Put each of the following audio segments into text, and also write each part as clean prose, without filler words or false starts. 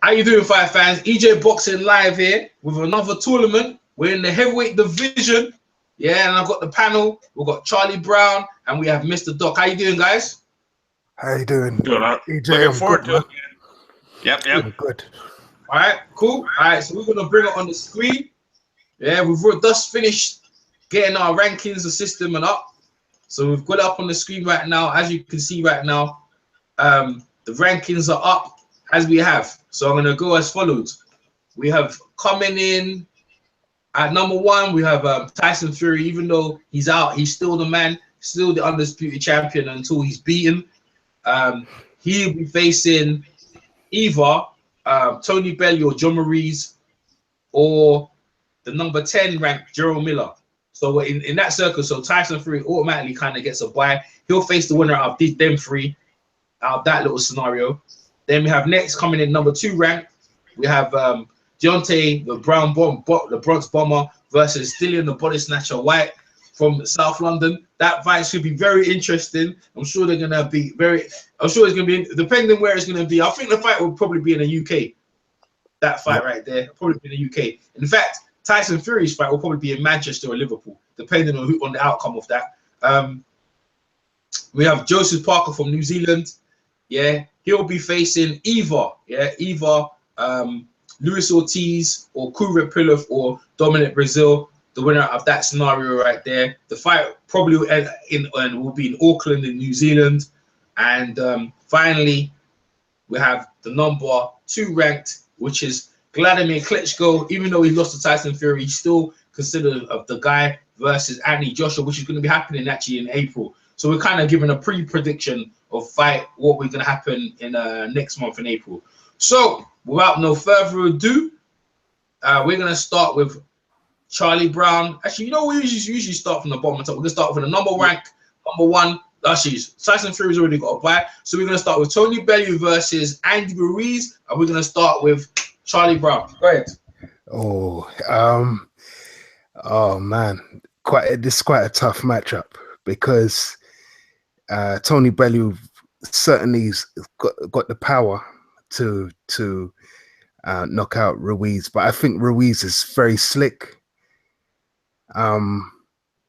How you doing, Fight fans? EJ Boxing live here with another tournament. We're in the heavyweight division. Yeah, and I've got the panel. We've got Charlie Brown and we have Mr. Doc. How you doing, guys? How you doing? Good. EJ, Looking I'm forward good, to it. Yep. Good. All right, cool. All right, so we're going to bring it on the screen. Yeah, we've just finished getting our rankings, the system, and up. So we've got it up on the screen right now. As you can see right now, the rankings are up as we have. So I'm going to go as follows. We have coming in at number 1, we have Tyson Fury. Even though he's out, he's still the man, still the undisputed champion until he's beaten. He'll be facing either Tony Bellew or John Maurice, or the number 10 ranked Gerald Miller. So in that circle, so Tyson Fury automatically kind of gets a bye. He'll face the winner of them three, out of that little scenario. Then we have next coming in number 2 ranked, we have Deontay, the Bronx Bomber, versus Dillian, the Body Snatcher White from South London. That fight should be very interesting. I'm sure they're gonna be I'm sure it's gonna be, depending where it's gonna be. I think the fight will probably be in the UK. That fight right there, probably be in the UK. In fact, Tyson Fury's fight will probably be in Manchester or Liverpool, depending on the outcome of that. We have Joseph Parker from New Zealand. Yeah, he'll be facing either Luis Ortiz or Kubrat Pulev or Dominic Brazil, the winner of that scenario right there. The fight probably will be in Auckland in New Zealand. And finally, we have the number 2 ranked, which is Vladimir Klitschko. Even though he lost to Tyson Fury, he's still considered of the guy versus Anthony Joshua, which is going to be happening actually in April. So we're kind of giving a pre-prediction of what we're going to happen in next month in April. So without no further ado, we're going to start with Charlie Brown. Actually, you know, we usually start from the bottom top. We're going to start with the number 1. Actually, Tyson Fury's already got a bye. So we're going to start with Tony Bellew versus Andy Ruiz. And we're going to start with Charlie Brown. Go ahead. Oh man, this is quite a tough matchup because Tony Bellew certainly's got the power to knock out Ruiz, but I think Ruiz is very slick. And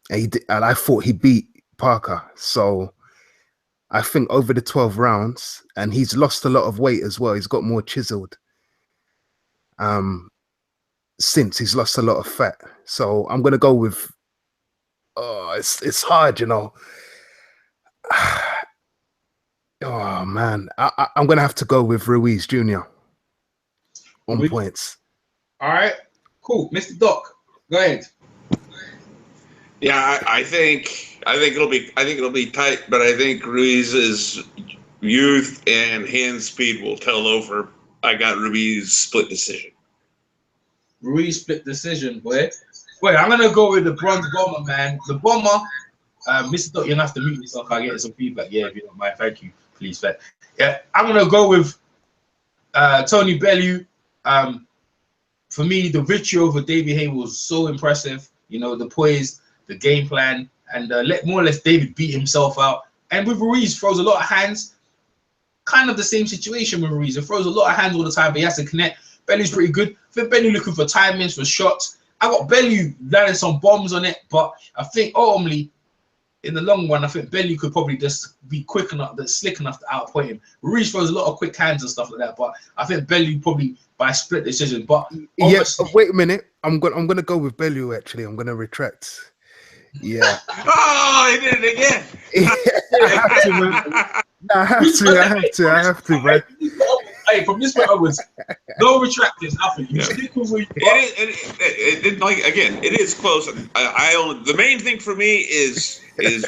I thought he beat Parker, so I think over the 12 rounds, and he's lost a lot of weight as well. He's got more chiseled. Since he's lost a lot of fat, so I'm gonna go with. It's hard, you know. Oh man, I'm gonna have to go with Ruiz Jr. on points. All right, cool, Mr. Doc, go ahead. Yeah, I think it'll be tight, but I think Ruiz's youth and hand speed will tell over. I got Ruiz split decision. Ruiz split decision, boy. Wait, I'm gonna go with the Bronze Bomber, man. The Bomber, Mr. Doc, you're gonna have to mute yourself. I'll get some feedback. Yeah, if you don't mind, thank you, please. Yeah, I'm gonna go with Tony Bellew. For me, the victory over David Haye was so impressive. You know, the poise, the game plan, and more or less David beat himself out. And with Ruiz, throws a lot of hands. Kind of the same situation with Ruiz. It throws a lot of hands all the time, but he has to connect. Bellew's pretty good. I think Bellew looking for timings, for shots. I got Bellew landing some bombs on it, but I think ultimately, in the long run, I think Bellew could probably just be quick enough, slick enough to outpoint him. Ruiz throws a lot of quick hands and stuff like that, but I think Bellew probably by split decision. But yes, wait a minute. I'm gonna go with Bellew. Actually, I'm gonna retract. Yeah. Oh, he did it again. I have to, man. I have to, man. Hey, from this point onwards, no retracting, nothing. You stick with where you are. It is close. The main thing for me is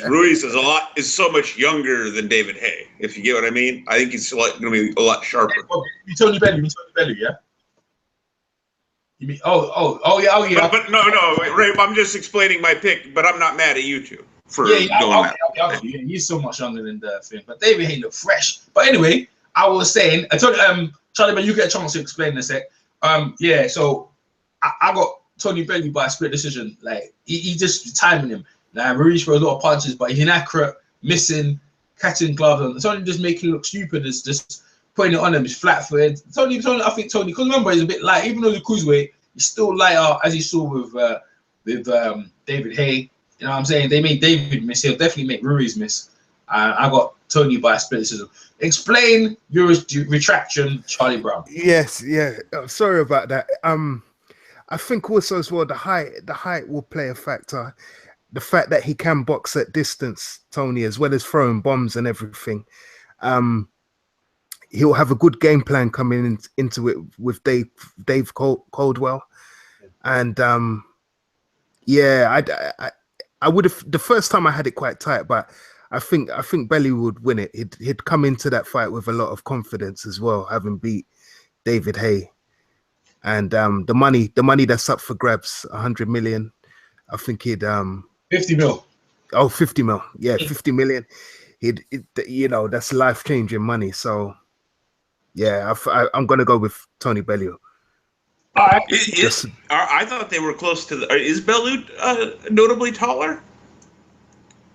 Ruiz is so much younger than David Haye. If you get what I mean, I think he's going to be a lot sharper. You Tony Bellew, yeah. You mean yeah. But no, Ray. I'm just explaining my pick, but I'm not mad at you two for going that. Yeah, he's so much younger than the thing. But David Haye looked fresh. But anyway, I was saying, I told Charlie, but you get a chance to explain in a sec. Yeah, so I got Tony Bellew by a split decision. Like he just timing him. Now Ruiz for a lot of punches, but he's inaccurate, missing, catching gloves, and it's only just making him look stupid. It's just putting it on him. He's flat-footed. Tony, I think Tony, because remember he's a bit light, even though the cruiserweight, he's still lighter, as you saw with David Hay. You know what I'm saying? They made David miss. He'll definitely make Ruiz miss. I got Tony by a split decision. Explain your retraction, Charlie Brown. Yes, yeah. Sorry about that. I think also as well the height will play a factor. The fact that he can box at distance, Tony, as well as throwing bombs and everything. He'll have a good game plan coming into it with Dave Coldwell, and I would have the first time I had it quite tight, but I think Belly would win it. He'd come into that fight with a lot of confidence as well, having beat David Hay, and the money that's up for grabs, 100 million. I think he'd 50 mil. Oh, 50 mil. Yeah, 50 million. That's life-changing money. So, yeah, I'm going to go with Tony Bellew. All right. I thought they were close to the... Is Bellew notably taller?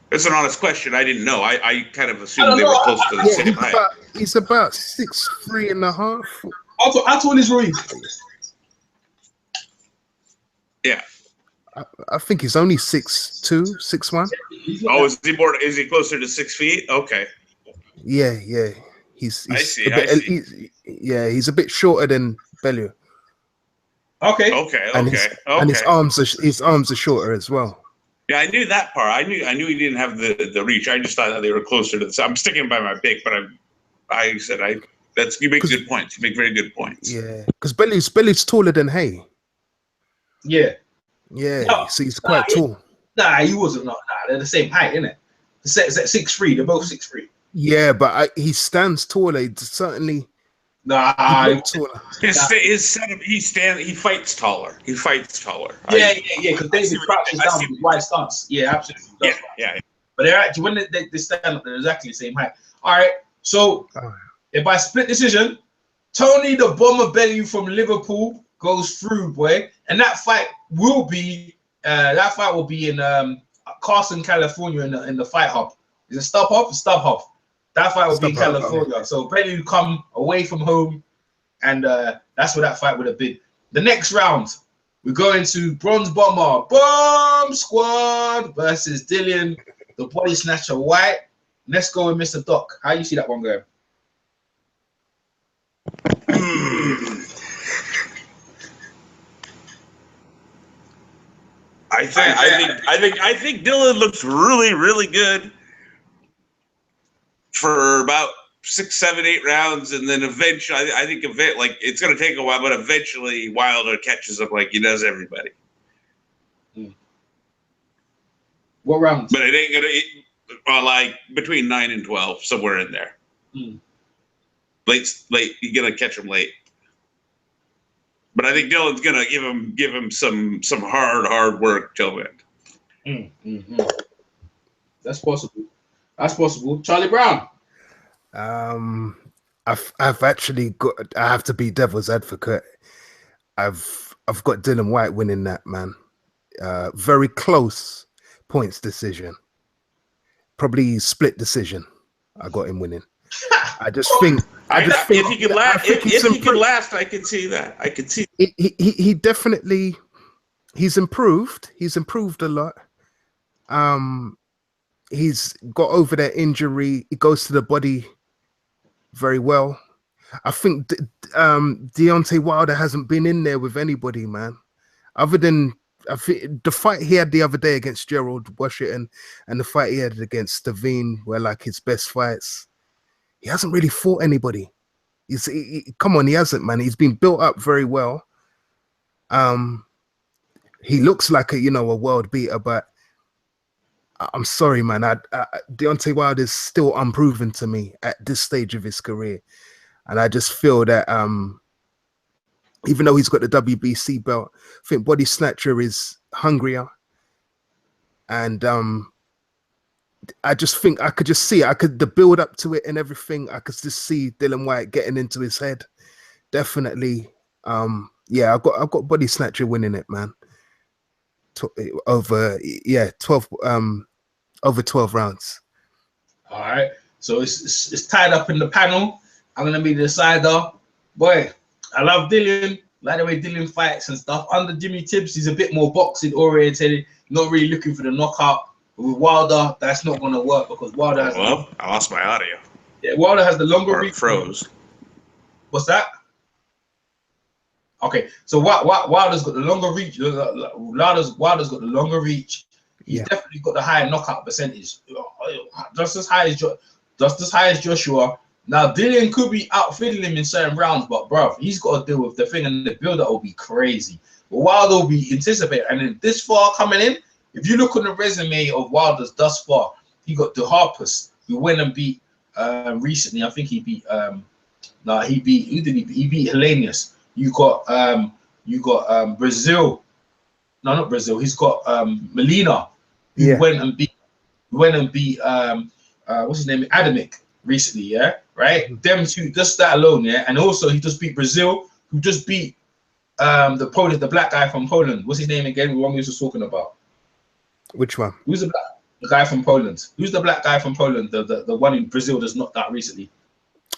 That's an honest question. I didn't know. I kind of assumed they were close to the same height. He's about 6'3.5". How tall is Ruiz? Yeah. I think he's only 6'2", 6'1". Oh, is he closer to 6 feet? Okay. Yeah. He's I see. He's a bit shorter than Bellew. Okay. And his arms are shorter as well. Yeah, I knew that part. I knew he didn't have the reach. I just thought that they were closer to the. I'm sticking by my pick, but you make good points. You make very good points. Yeah, because Bellew's taller than Hay. Yeah. Yeah, no, so he's quite tall. He wasn't. Nah, they're the same height, isn't it? It's at 6'3". They're both 6'3". Yeah, but he stands taller. He's certainly. Taller. He fights taller. Yeah, because David crouches down with wide stance. Yeah, absolutely. Yeah. But they're actually when they stand up, they're exactly the same height. All right. So if by split decision, Tony the Bomber Bellew from Liverpool goes through, boy, and that fight will be in Carson, California, in the Fight Hub. Is it Stub Hub? That fight will be in California. So Bellew come away from home, and that's where that fight would have been. The next round, we're going to Bronze Bomber Bomb Squad versus Dillian, the Body Snatcher White. Let's go with Mr. Doc. How you see that one going? I think Dylan looks really, really good for about 6, 7, 8 rounds, and then eventually, I think it's going to take a while, but eventually Wilder catches up like he does everybody. What rounds? But it ain't gonna like between 9 and 12, somewhere in there. Late. You're gonna catch him late. But I think Dylan's gonna give him some hard work till then. That's possible. Charlie Brown. I've actually got. I have to be devil's advocate. I've got Dillian Whyte winning that, man. Very close points decision. Probably split decision. I got him winning. I just think. If he can last, I can see that. I can see. He definitely. He's improved. He's improved a lot. He's got over that injury. He goes to the body very well. I think Deontay Wilder hasn't been in there with anybody, man. Other than the fight he had the other day against Gerald Washington and the fight he had against Stiverne were like his best fights. He hasn't really fought anybody. Come on, he hasn't, man. He's been built up very well. He looks like a world beater, but I'm sorry, man. Deontay Wilder is still unproven to me at this stage of his career, and I just feel that even though he's got the WBC belt, I think Body Snatcher is hungrier, and I just think I could just see the build up to it and everything. I could just see Dillian Whyte getting into his head. Definitely, I've got Body Snatcher winning it, man. Over 12 rounds. All right, so it's tied up in the panel. I'm gonna be the decider. Boy, I love Dillian. Like the way Dillian fights and stuff. Under Jimmy Tibbs, he's a bit more boxing oriented, not really looking for the knockout. But with Wilder, that's not gonna work because Wilder has. Well, I lost my audio. Yeah, Wilder has the longer reach. Froze. What's that? Okay, so Wilder's got the longer reach. Wilder's got the longer reach. He's definitely got the higher knockout percentage, just as high as Joshua. Now Dillian could be outfiddling him in certain rounds, but bro, he's got to deal with the thing, and the build-up will be crazy. But Wilder will be anticipated, and then this far coming in, if you look on the resume of Wilder's thus far, he got the Harpers, who went and beat recently. I think he beat who did he beat? He beat Hellenius. You got Brazil. No, not Brazil. He's got Miillion, who went and beat what's his name? Adamic recently, yeah, right? Them two, just that alone, yeah. And also he just beat Brazil, who just beat the black guy from Poland. What's his name again? The one we were just talking about. Which one? Who's the guy from Poland? Who's the black guy from Poland? The one in Brazil that's knocked out recently.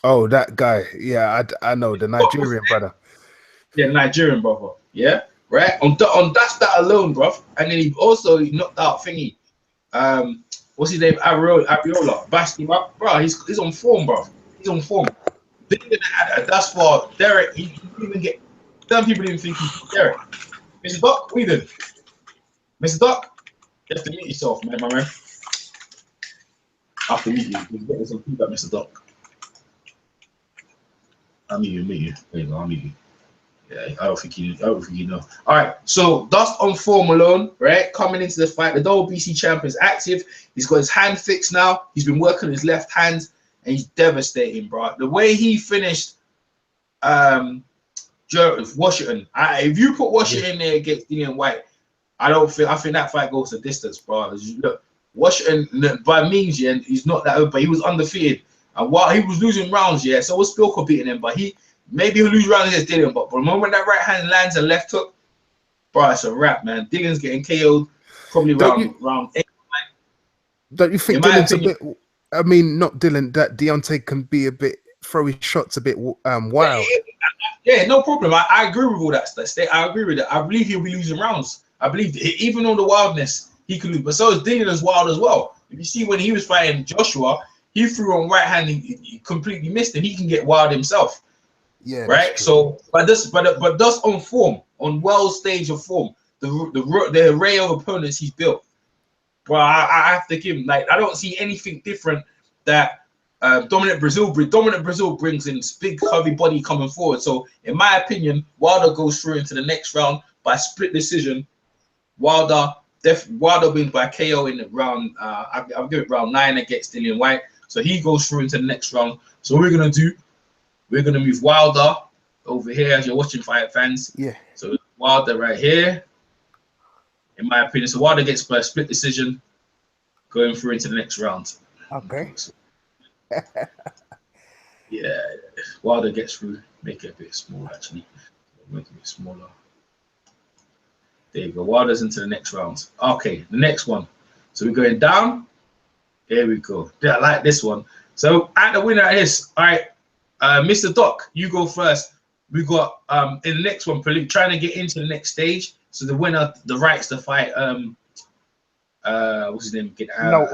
Oh, that guy. Yeah, I know, the Nigerian brother. Yeah, Nigerian brother. Yeah, right. On that alone, bro. And then he knocked out thingy. What's his name? Ariola. Bashed him up, bro. He's on form, bro. He's on form. That's for Derek. He didn't even get. Some people didn't think he's Derek. Mr. Doc, what you doing? Mr. Doc, you have to mute yourself, man, my man. I have to mute you. We're getting some feedback, Mr. Doc. I'll mute you. There you go. I'll mute you. Yeah, I don't think you know. All right, so Dust on form alone, right? Coming into the fight, the WBC champion is active. He's got his hand fixed now. He's been working his left hand, and he's devastating, bro. The way he finished Washington, if you put Washington in there against Dillian White, I think that fight goes the distance, bro. Look, Washington by means, yeah, he's not that, but he was undefeated, and while he was losing rounds, yeah, so was Spilko beating him, but maybe he'll lose rounds against Dillian, but the moment that right hand lands and left hook, bro, it's a wrap, man. Dillian's getting KO'd probably round 8. Don't you think Dylan's a bit? I mean, not Dillian. That Deontay can be a bit throw his shots a bit wild. Yeah, no problem. I agree with all that stuff. I agree with it. I believe he'll be losing rounds. I believe even on the wildness he could lose, but so is Dillian as wild as well. If you see when he was fighting Joshua, he threw on right hand and he completely missed him. He can get wild himself. Yeah. Right. So, but just on form, on well stage of form, the array of opponents he's built. Well, I have to give him, like, I don't see anything different that Dominant Brazil brings in big heavy body coming forward. So in my opinion, Wilder goes through into the next round by split decision. Wilder wins by KO in the round. I'll give it round 9 against Dillian White. So he goes through into the next round. So what we're gonna do, we're gonna move Wilder over here as you're watching, fight fans. Yeah. So Wilder right here. In my opinion, so Wilder gets by split decision, going through into the next round. Okay. Yeah, Wilder gets through. Make it a bit smaller, actually. Make it a bit smaller. There you go. Wilder's into the next round. Okay, the next one. So we're going down. Here we go. Yeah, I like this one. So at the winner is, all right, Mr. Doc, you go first. We got in the next one, trying to get into the next stage. So the winner, the rights to fight. What's his name? No,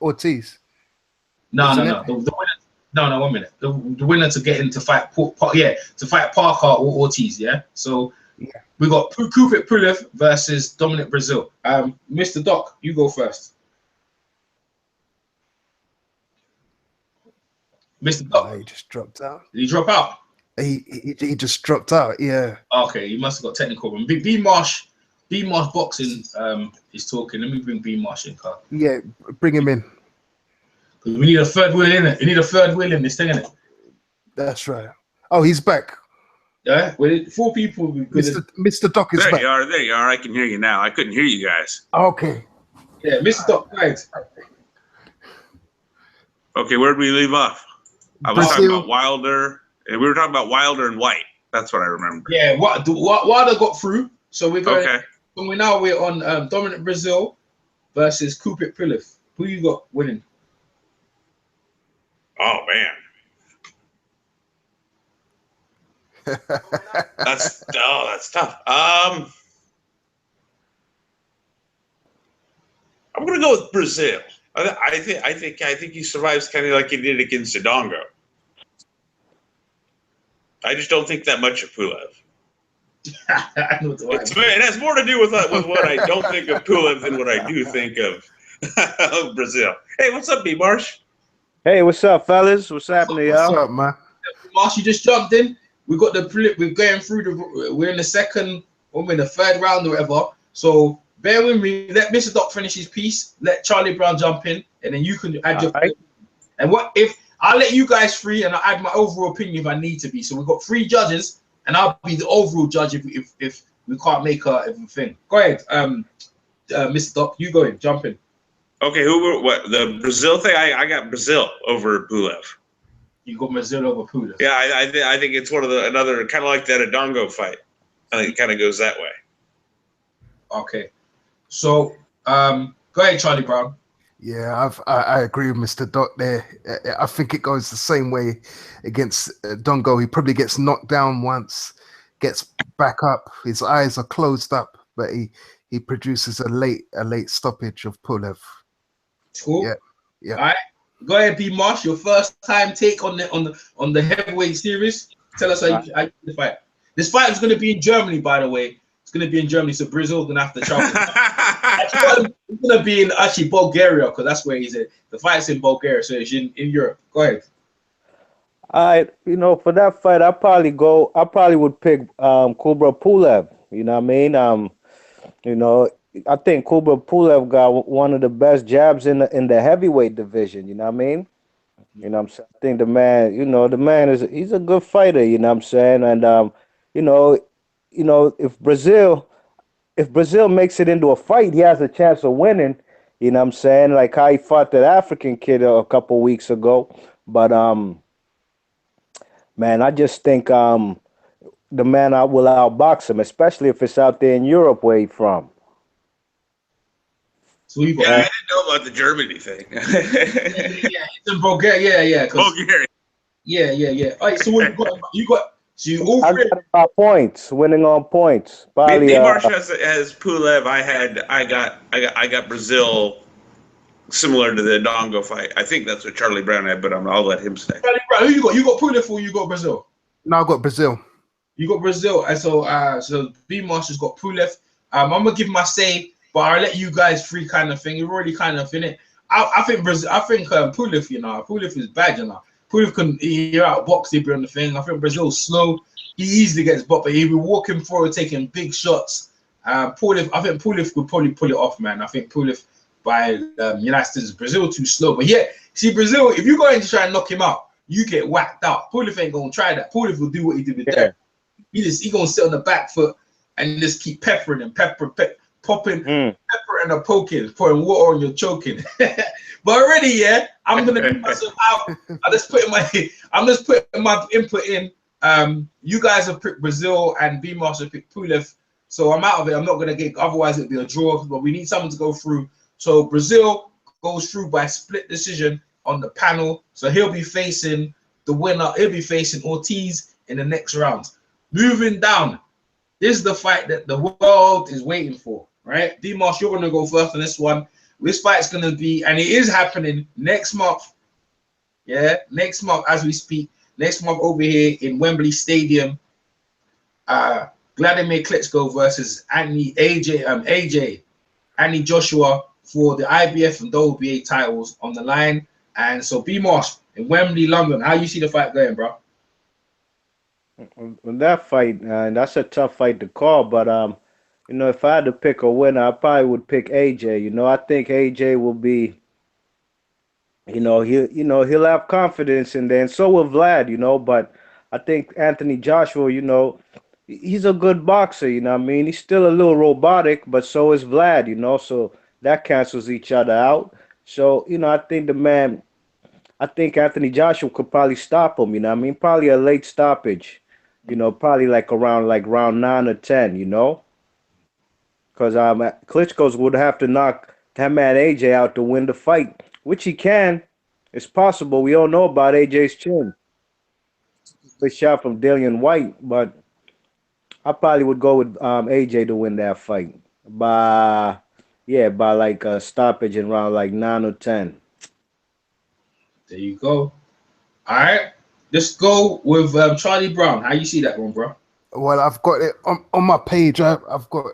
Ortiz. No. The winner. No, 1 minute. The winner to get into fight. To fight Parker or Ortiz. Yeah. So we got Kupit Pulev versus Dominic Brazil. Mr. Doc, you go first. Mr. Doc. He just dropped out. Did he drop out? He just dropped out. Yeah. Okay, he must have got technical. B Marsh Boxing is talking. Let me bring B Marsh in, car. Yeah, bring him in. We need a third wheel in it. You need a third wheel in this thing, innit? That's right. Oh, he's back. Yeah, with 4 people. Mr. Doc is back. There you are. I can hear you now. I couldn't hear you guys. Okay. Yeah, Mr. Doc, right. Okay, where did we leave off? I was talking about Wilder, and we were talking about Wilder and White. That's what I remember. Yeah, Wilder got through. So we're going. Okay. So we're on Dominic Brazil versus Kupit Pulev. Who you got winning? Oh man, That's tough. I'm gonna go with Brazil. I think he survives kind of like he did against Zidongo. I just don't think that much of Pulev. It has more to do with what I don't think of Pulev than what I do think of Brazil. Hey, what's up, B Marsh? Hey, what's up, fellas? What's happening, What's y'all? up, man? Marsh, you just jumped in. We got we're going through we're in the second, or we're in the third round or whatever. So bear with me. Let Mr. Doc finish his piece. Let Charlie Brown jump in, and then you can add your. Right. And what if I'll let you guys free, and I'll add my overall opinion if I need to be. So we've got 3 judges, and I'll be the overall judge if we can't make a thing. Go ahead, Mr. Doc. You go in. Jump in. Okay, what the Brazil thing? I got Brazil over Pulev. You got Brazil over Pulev. Yeah, I think it's one of another kind of like that Adongo fight. I think it kind of goes that way. Okay, so go ahead, Charlie Brown. Yeah, I agree with Mr. Dot there. I think it goes the same way against Dongo. He probably gets knocked down once, gets back up. His eyes are closed up, but he produces a late stoppage of Pulev. Cool. Yeah. All right. Go ahead, B Marsh. Your first time take on the heavyweight series. Tell us how you the fight. This fight is going to be in Germany, by the way. It's going to be in Germany, so Brazil's going to have to travel. It's going to be in actually Bulgaria, because that's where he's at. The fight's in Bulgaria, so it's in Europe. Go ahead. For that fight, I probably would pick Kubra Pulev. You know what I mean? I think Kubra Pulev got one of the best jabs in the heavyweight division. You know what I mean? You know what I'm saying? I think the man he's a good fighter. You know what I'm saying? And if Brazil makes it into a fight, he has a chance of winning. You know what I'm saying? Like how he fought that African kid a couple weeks ago. But man, I just think the man will outbox him, especially if it's out there in Europe where he's from. So you got, I didn't know about the Germany thing. yeah, it's in Bulgaria. Yeah. Bulgaria. Yeah. All right, so what you got. So you all I three. got about points, winning on points. Probably, B Marsh has Pulev. I got Brazil, similar to the Dongo fight. I think that's what Charlie Brown had, but I'll let him say. Charlie Brown, who you got? You got Pulev or you got Brazil? No, I got Brazil. You got Brazil, and so B Marsh has got Pulev. I'm gonna give my say, but I'll let you guys free kind of thing. You're already kind of in it. I think Brazil. I think Pulev. Pulev is bad. Pulev can outbox him on the thing. I think Brazil's slow. He easily gets bopped, but he'll be walking forward, taking big shots. Pulev, I think Pulev could probably pull it off, man. I think Pulev by United States, Brazil too slow. But yeah, see Brazil, if you go in to try and knock him out, you get whacked out. Pulev ain't gonna try that. Pulev will do what he did with Derek. He gonna sit on the back foot and just keep peppering and popping, pepper and poking, pouring water on your choking. But already, I'm gonna put myself out. I'm just putting my input in. You guys have picked Brazil and B Master picked Pulev, so I'm out of it. I'm not gonna get. Otherwise, it'll be a draw. But we need someone to go through. So Brazil goes through by split decision on the panel. So he'll be facing the winner. He'll be facing Ortiz in the next round. Moving down, this is the fight that the world is waiting for. Right, B Master, you're gonna go first on this one. This fight's gonna be, and it is happening next month. Yeah, next month as we speak. Next month over here in Wembley Stadium. Vladimir Klitschko versus Anthony Joshua for the IBF and WBA titles on the line. And so B Marsh in Wembley, London. How you see the fight going, bro? That fight, that's a tough fight to call, but if I had to pick a winner, I probably would pick AJ. I think AJ will be, he'll have confidence in there, and so will Vlad. But I think Anthony Joshua, he's a good boxer. You know what I mean? He's still a little robotic, but so is Vlad. So that cancels each other out. So I think Anthony Joshua could probably stop him. You know what I mean? Probably a late stoppage. Probably like around round 9 or 10. Because Klitschko's would have to knock that man AJ out to win the fight, which he can. It's possible. We all know about AJ's chin. good shot from Dillian White, but I probably would go with AJ to win that fight by by like a stoppage in round like 9 or 10. There you go. All right. Let's go with Charlie Brown. How you see that one, bro? Well, I've got it on my page. I've got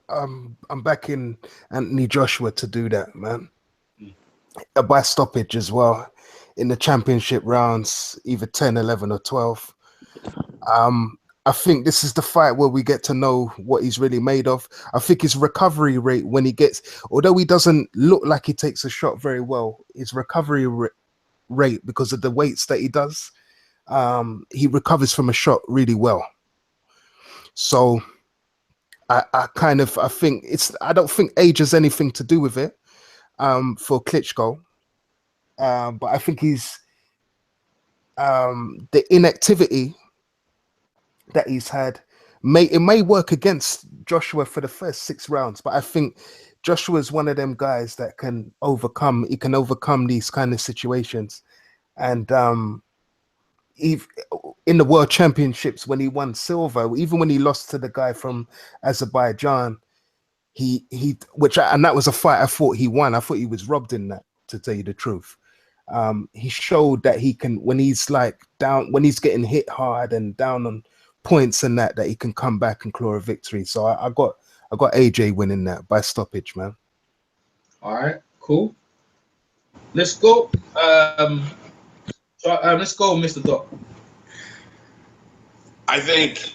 I'm backing Anthony Joshua to do that, man. By stoppage as well in the championship rounds, either 10, 11, or 12. I think this is the fight where we get to know what he's really made of. I think his recovery rate when he gets, although he doesn't look like he takes a shot very well, his recovery rate, because of the weights that he does, he recovers from a shot really well. So I think I don't think age has anything to do with it for Klitschko. But I think he's the inactivity that he's had may work against Joshua for the first 6 rounds, but I think Joshua is one of them guys that can overcome these kind of situations. And in the World Championships when he won silver, even when he lost to the guy from Azerbaijan, and that was a fight I thought he won. I thought he was robbed in that, to tell you the truth. He showed that he can, when he's like down, when he's getting hit hard and down on points and that he can come back and claw a victory. So I got AJ winning that by stoppage, man. All right, cool. Let's go. Let's go, Mr. Doc. I think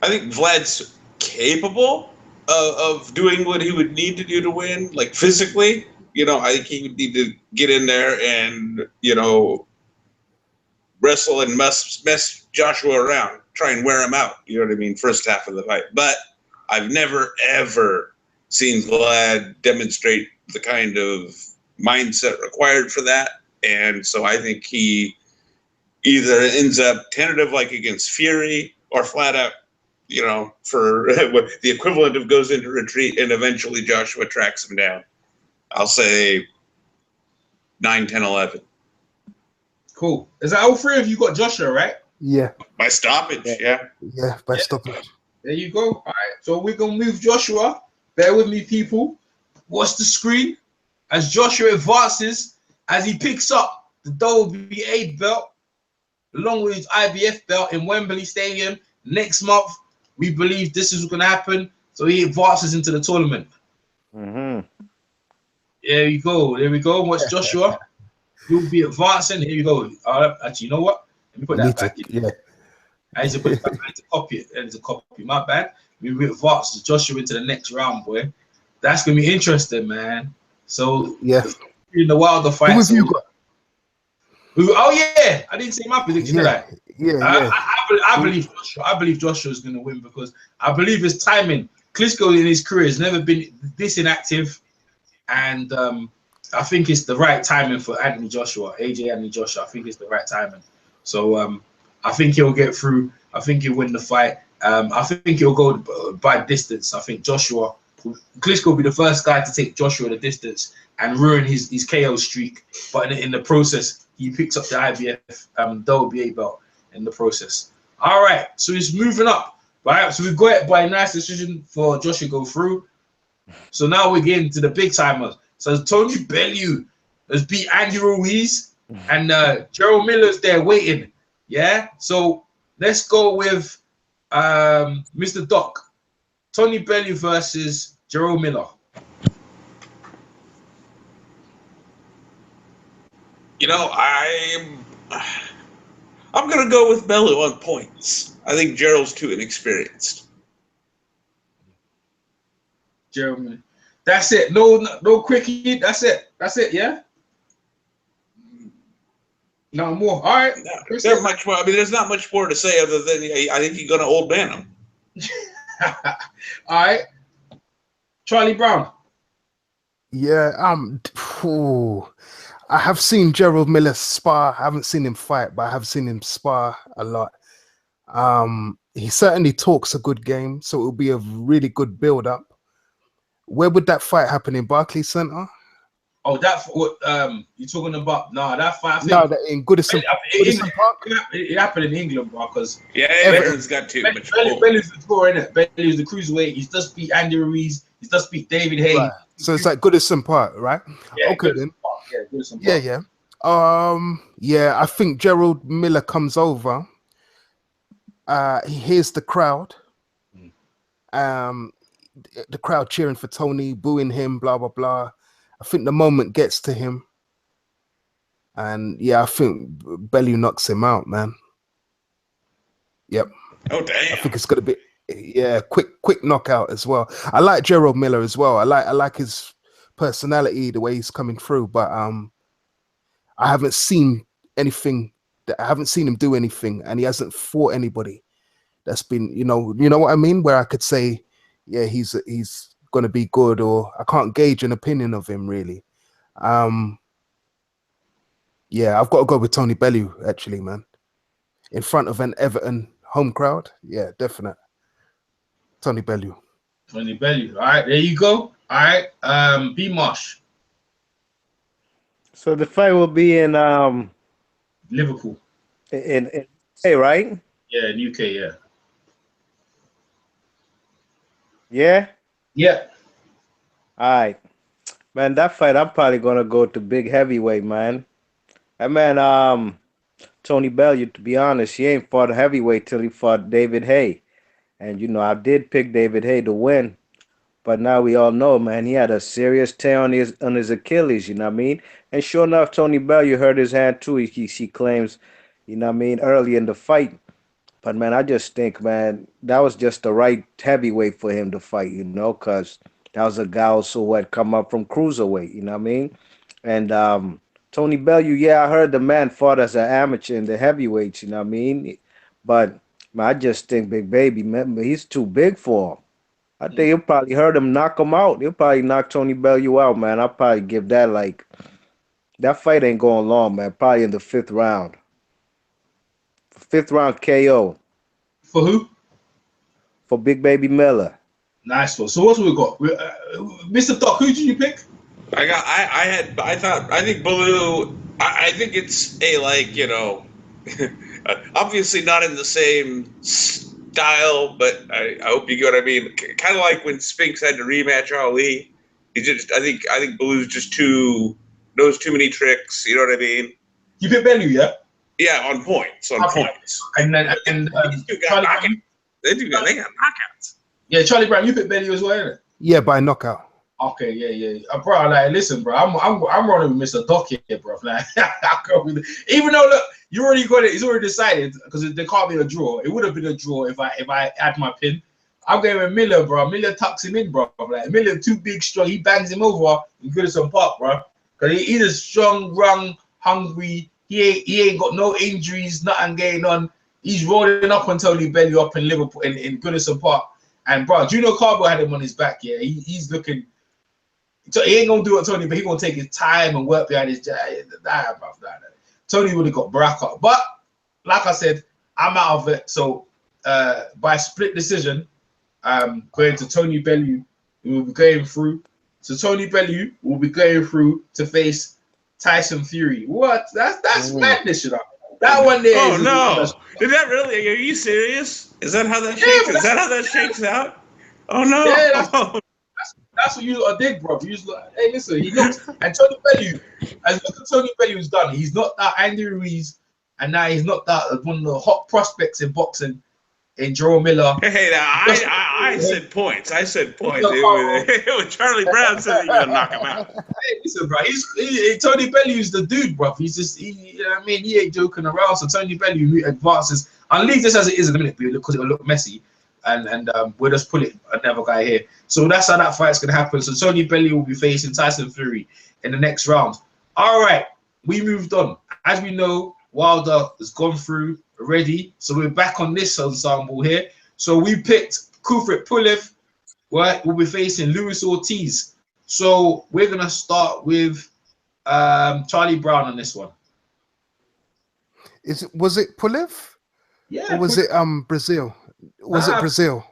Vlad's capable of doing what he would need to do to win, like physically. I think he would need to get in there and, wrestle and mess Joshua around, try and wear him out. You know what I mean? First half of the fight. But I've never, ever seen Vlad demonstrate the kind of mindset required for that. And so I think he either ends up tentative like against Fury or flat out, for the equivalent of goes into retreat and eventually Joshua tracks him down. I'll say 9, 10, 11. Cool. Is that all 3 of you got Joshua, right? Yeah. By stoppage, yeah. Yeah, by stoppage. There you go. All right. So we're going to move Joshua. Bear with me, people. Watch the screen as Joshua advances, as he picks up the WBA belt, along with his IBF belt in Wembley Stadium next month. We believe this is going to happen. So he advances into the tournament. Mm-hmm. There we go. There we go. Watch Joshua. He'll be advancing. Here you go. Actually, you know what? Let me put that back in. Yeah. I need to put it back. I need to copy it. I need to copy. My bad. We advance Joshua into the next round, boy. That's going to be interesting, man. So, yeah. In the wilder fight. Who have you got? Oh, yeah. I didn't say my prediction, did I? Yeah. I believe Joshua. I believe Joshua is going to win because I believe his timing. Klitschko in his career has never been this inactive. And I think it's the right timing for Anthony Joshua, Anthony Joshua. I think it's the right timing. So I think he'll get through. I think he'll win the fight. I think he'll go by distance. I think Klitschko will be the first guy to take Joshua the distance and ruin his KO streak. But in the process, he picks up the IBF WBA belt in the process. All right, so he's moving up. Right, so we've got it by a nice decision for Joshua to go through. So now we're getting to the big timers. So Tony Bellew has beat Andy Ruiz, and Gerald Miller's there waiting. Yeah. So let's go with Mr. Doc. Tony Bellew versus Gerald Miller. I'm gonna go with Bellew on points. I think Gerald's too inexperienced. Gerald Miller. That's it. No quickie. That's it. Yeah. No more. All right. There's much more. I mean, there's not much more to say other than I think you're gonna old man him. All right. Charlie Brown. Yeah. I have seen Gerald Miller spar. I haven't seen him fight, but I have seen him spar a lot. He certainly talks a good game, so it will be a really good build-up. Where would that fight happen? In Barclays Center? Oh, that what you talking about? Nah, that fight. No, that in Goodison Park. It happened in England, bro. Because Everton's got too much pull. Belly's the draw, innit? Belly's the cruiserweight. He's just beat Andy Ruiz. He's just beat David Haye. Right. So it's like Goodison Park, right? Yeah, okay Goodison then. Park. Yeah, Goodison Park. Yeah. I think Gerald Miller comes over. He hears the crowd. The crowd cheering for Tony, booing him, blah blah blah. I think the moment gets to him, and yeah, I think Bellew knocks him out, man. Yep. Oh damn! I think it's gonna be quick knockout as well. I like Gerald Miller as well. I like his personality, the way he's coming through, but I haven't seen anything. I haven't seen him do anything, and he hasn't fought anybody that's been, you know what I mean, where I could say, yeah, he's going to be good, or I can't gauge an opinion of him really. Yeah, I've got to go with Tony Bellew actually, man. In front of an Everton home crowd, yeah, definite. Tony Bellew. Tony Bellew. All right, there you go. All right, B Marsh. So the fight will be in Liverpool. in hey, right? Yeah, in UK. Yeah. Yeah. Yeah. All right, man. That fight, I'm probably gonna go to big heavyweight, man. That man, Tony Bellew. To be honest, he ain't fought a heavyweight till he fought David Haye, and I did pick David Haye to win. But now we all know, man, he had a serious tear on his Achilles, you know what I mean? And sure enough, Tony Bellew hurt his hand too. He claims, you know what I mean, early in the fight. But man, I just think, man, that was just the right heavyweight for him to fight, because that was a guy also who had come up from cruiserweight, you know what I mean? And Tony Bellew, yeah, I heard the man fought as an amateur in the heavyweights, you know what I mean? But man, I just think Big Baby, man, he's too big for him. I think you'll probably heard him knock him out. He'll probably knock Tony Bellew out, man. I'll probably give that that fight ain't going long, man. Probably in the 5th round. 5th round KO. For who? For Big Baby Miller. Nice one. So what we got? Mr. Doc, who did you pick? I think Bellew. I think it's obviously not in the same style, but I hope you get what I mean. Kind of like when Spinks had to rematch Ali. I think Bellew's just knows too many tricks. You know what I mean? You pick Bellew, yeah? Yeah, on points. And then they got knockouts. Yeah, Charlie Brown, you pick Bellew as well, isn't it? Yeah, by knockout. Okay, yeah. Bro, listen, bro, I'm running with Mr. Doc here, bro. I'll go with it. Even though, look, you already got it. It's already decided because there can't be a draw. It would have been a draw if I had my pin. I'm going with Miller, bro. Miller tucks him in, bro. Miller too big, strong. He bangs him over in Goodison Park, bro. Because he's a strong, young, hungry. He ain't got no injuries, nothing going on. He's rolling up on Tony Bellew up in Liverpool in Goodison Park. And bro, Juno Carbo had him on his back. Yeah, he's looking. So he ain't gonna do it, Tony, but he gonna take his time and work behind his. Tony would have got Baraka, but like I said, I'm out of it. So by split decision, going to Tony Bellew, who will be going through. So Tony Bellew will be going through to face Tyson Fury. What? That's madness, you know. That one there. Oh no! Did that really? Are you serious? Is that how that shakes? Is that how that shakes out? Oh no! Yeah, that's what you did, bro. You like, hey, listen, he looks, and Tony Bellew, as look at Tony Bellew's done. He's not that Andy Ruiz, and now he's not that one of the hot prospects in boxing in Jerome Miller. Hey, I said points. I said points. It was Charlie Brown said he's gonna knock him out. Hey, listen, bro. Tony Bellew's the dude, bro. He's just, he ain't joking around. So Tony Bellew advances. I'll leave this as it is in a minute because it'll look messy. And we'll just pull it another guy here. So that's how that fight's gonna happen. So Tony Bellew will be facing Tyson Fury in the next round. All right, we moved on. As we know, Wilder has gone through already. So we're back on this ensemble here. So we picked Kufrit Pulev, right? We'll be facing Luis Ortiz. So we're gonna start with Charlie Brown on this one. Was it Pulev? Yeah. Or was it Brazil? Was it Brazil?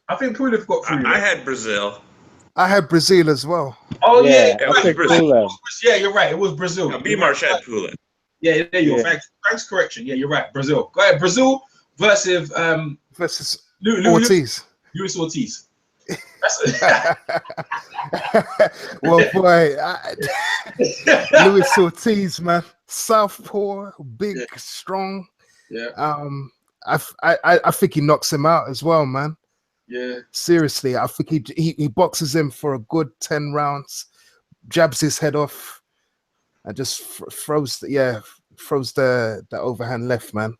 I think Pulev got through. I had Brazil. I had Brazil as well. Oh yeah, Yeah, I it think was Brazil. Poulin. yeah, you're right. It was Brazil. No, You're B-Marsh right. had Poulin. Yeah, there you go. Yeah. Thanks, correction. Yeah, you're right. Brazil. Go ahead. Brazil versus Versus Luis Ortiz. Ortiz. That's Well, boy, Luis Ortiz, man, southpaw, big, Yeah. strong. Yeah. I think he knocks him out as well, man. Yeah. Seriously, I think he boxes him for a good 10 rounds, jabs his head off, and just throws the overhand left, man.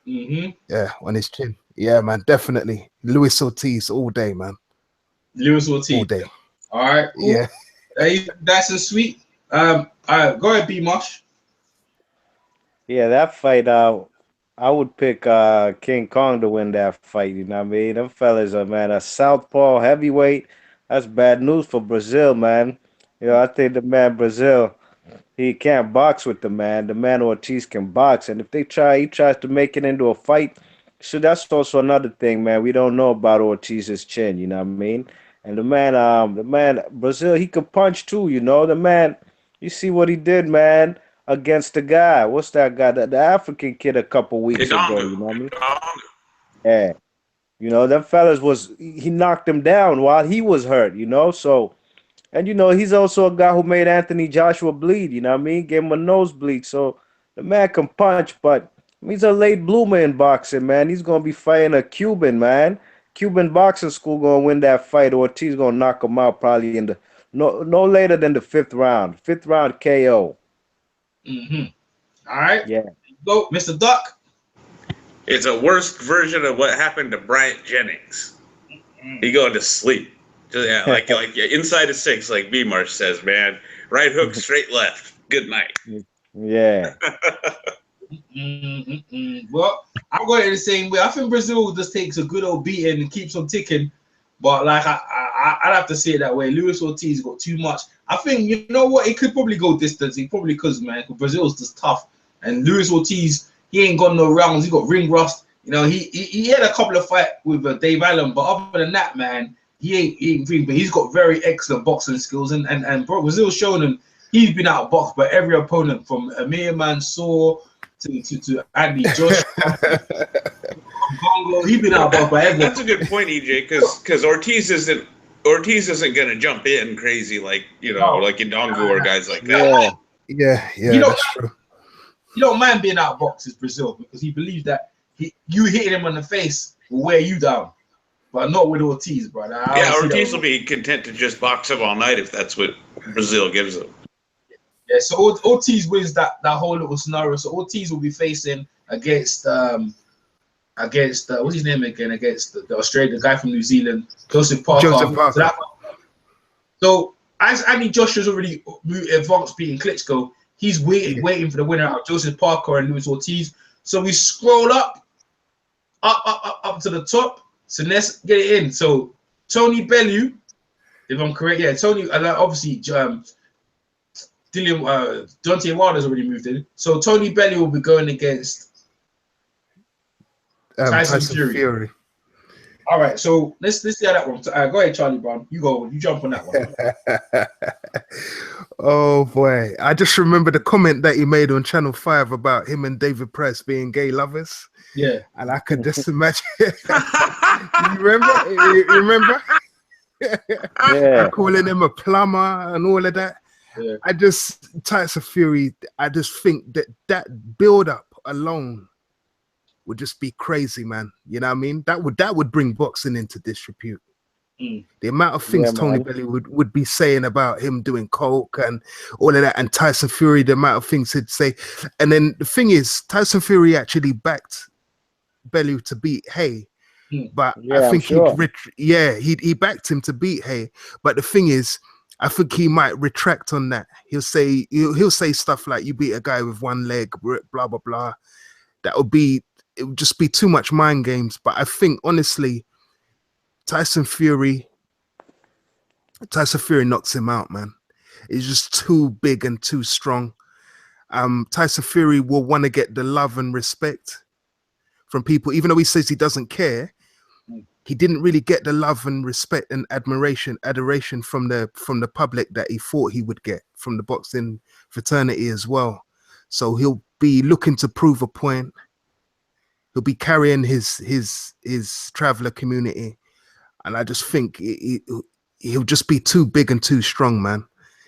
Mm-hmm. Yeah, on his chin. Yeah, man, definitely. Luis Ortiz all day, man. Luis Ortiz. All day. All right. Cool. Yeah. That's a sweet. All right, go ahead, B-Marsh. Yeah, that fight, I would pick King Kong to win that fight. You know what I mean? Them fellas are, man, a southpaw heavyweight. That's bad news for Brazil, man. You know, I think the man Brazil, he can't box with the man. The man Ortiz can box, and if he tries to make it into a fight. So that's also another thing, man. We don't know about Ortiz's chin. You know what I mean? And the man Brazil, he could punch too. You know, the man. You see what he did, man, against the guy. What's that guy? The African kid a couple weeks ago. You know what I mean? Yeah. You know, them fellas he knocked him down while he was hurt. You know, so. And you know, he's also a guy who made Anthony Joshua bleed, you know what I mean? Gave him a nosebleed. So the man can punch, but he's a late bloomer in boxing, man. He's gonna be fighting a Cuban, man. Cuban boxing school gonna win that fight. Ortiz gonna knock him out probably in the no later than the 5th round. 5th round KO. Mm-hmm. All right. Yeah. Go, Mr. Duck. It's a worse version of what happened to Bryant Jennings. He going to sleep. Yeah, like inside of 6, like B-Marsh says, man. Right hook, straight left. Good night. Yeah. Well, I'm going the same way. I think Brazil just takes a good old beating and keeps on ticking. But like I'd have to say it that way. Luis Ortiz got too much. I think you know what? He could probably go distance. He probably could, man. Because Brazil's just tough, and Luis Ortiz, he ain't got no rounds. He got ring rust. You know, he had a couple of fights with Dave Allen, but other than that, man. He ain't free, but he's got very excellent boxing skills, and Brazil's showing him he's been outboxed by every opponent from Amir Mansour to Andy Joshua. Congo. He's been outboxed by everyone. That's a good point, EJ, because Ortiz isn't gonna jump in crazy like like Indongo or guys like that. Yeah, that's true. You don't mind being outboxed as Brazil because he believes that you hitting him on the face will wear you down. But not with Ortiz, brother. Yeah, Ortiz will be content to just box him all night if that's what Brazil gives him. Yeah, so Ortiz wins that whole little scenario. So Ortiz will be facing against what's his name again? Against the Australian guy from New Zealand, Joseph Parker. So as Andy Joshua's already advanced beating Klitschko, he's waiting for the winner out of Joseph Parker and Luis Ortiz. So we scroll up to the top. So let's get it in. So Tony Bellew, if I'm correct, yeah, Tony. Obviously, Deontay Wilder's already moved in. So Tony Bellew will be going against Tyson Fury. All right, so let's see how that one. Go ahead, Charlie Brown. You go. You jump on that one. Oh boy, I just remember the comment that he made on Channel 5 about him and David Price being gay lovers. Yeah, and I could just imagine. You remember? Yeah. Calling him a plumber and all of that. Yeah. Tyson Fury. I just think that build up alone would just be crazy, man. You know what I mean? That would bring boxing into disrepute. The amount of things Tony Bellew would be saying about him doing coke and all of that, and Tyson Fury, the amount of things he'd say. And then the thing is, Tyson Fury actually backed Bellew to beat Hay, but I think he backed him to beat Hay. But the thing is, I think he might retract on that. He'll say stuff like, "You beat a guy with one leg," blah blah blah. It would just be too much mind games. But I think honestly, Tyson Fury knocks him out, man. He's just too big and too strong. Tyson Fury will want to get the love and respect from people, even though he says he doesn't care. he didn't really get the love and respect and adoration from the public that he thought he would get from the boxing fraternity as well. So he'll be looking to prove a point. He'll be carrying his traveler community, and I just think he'll just be too big and too strong, man.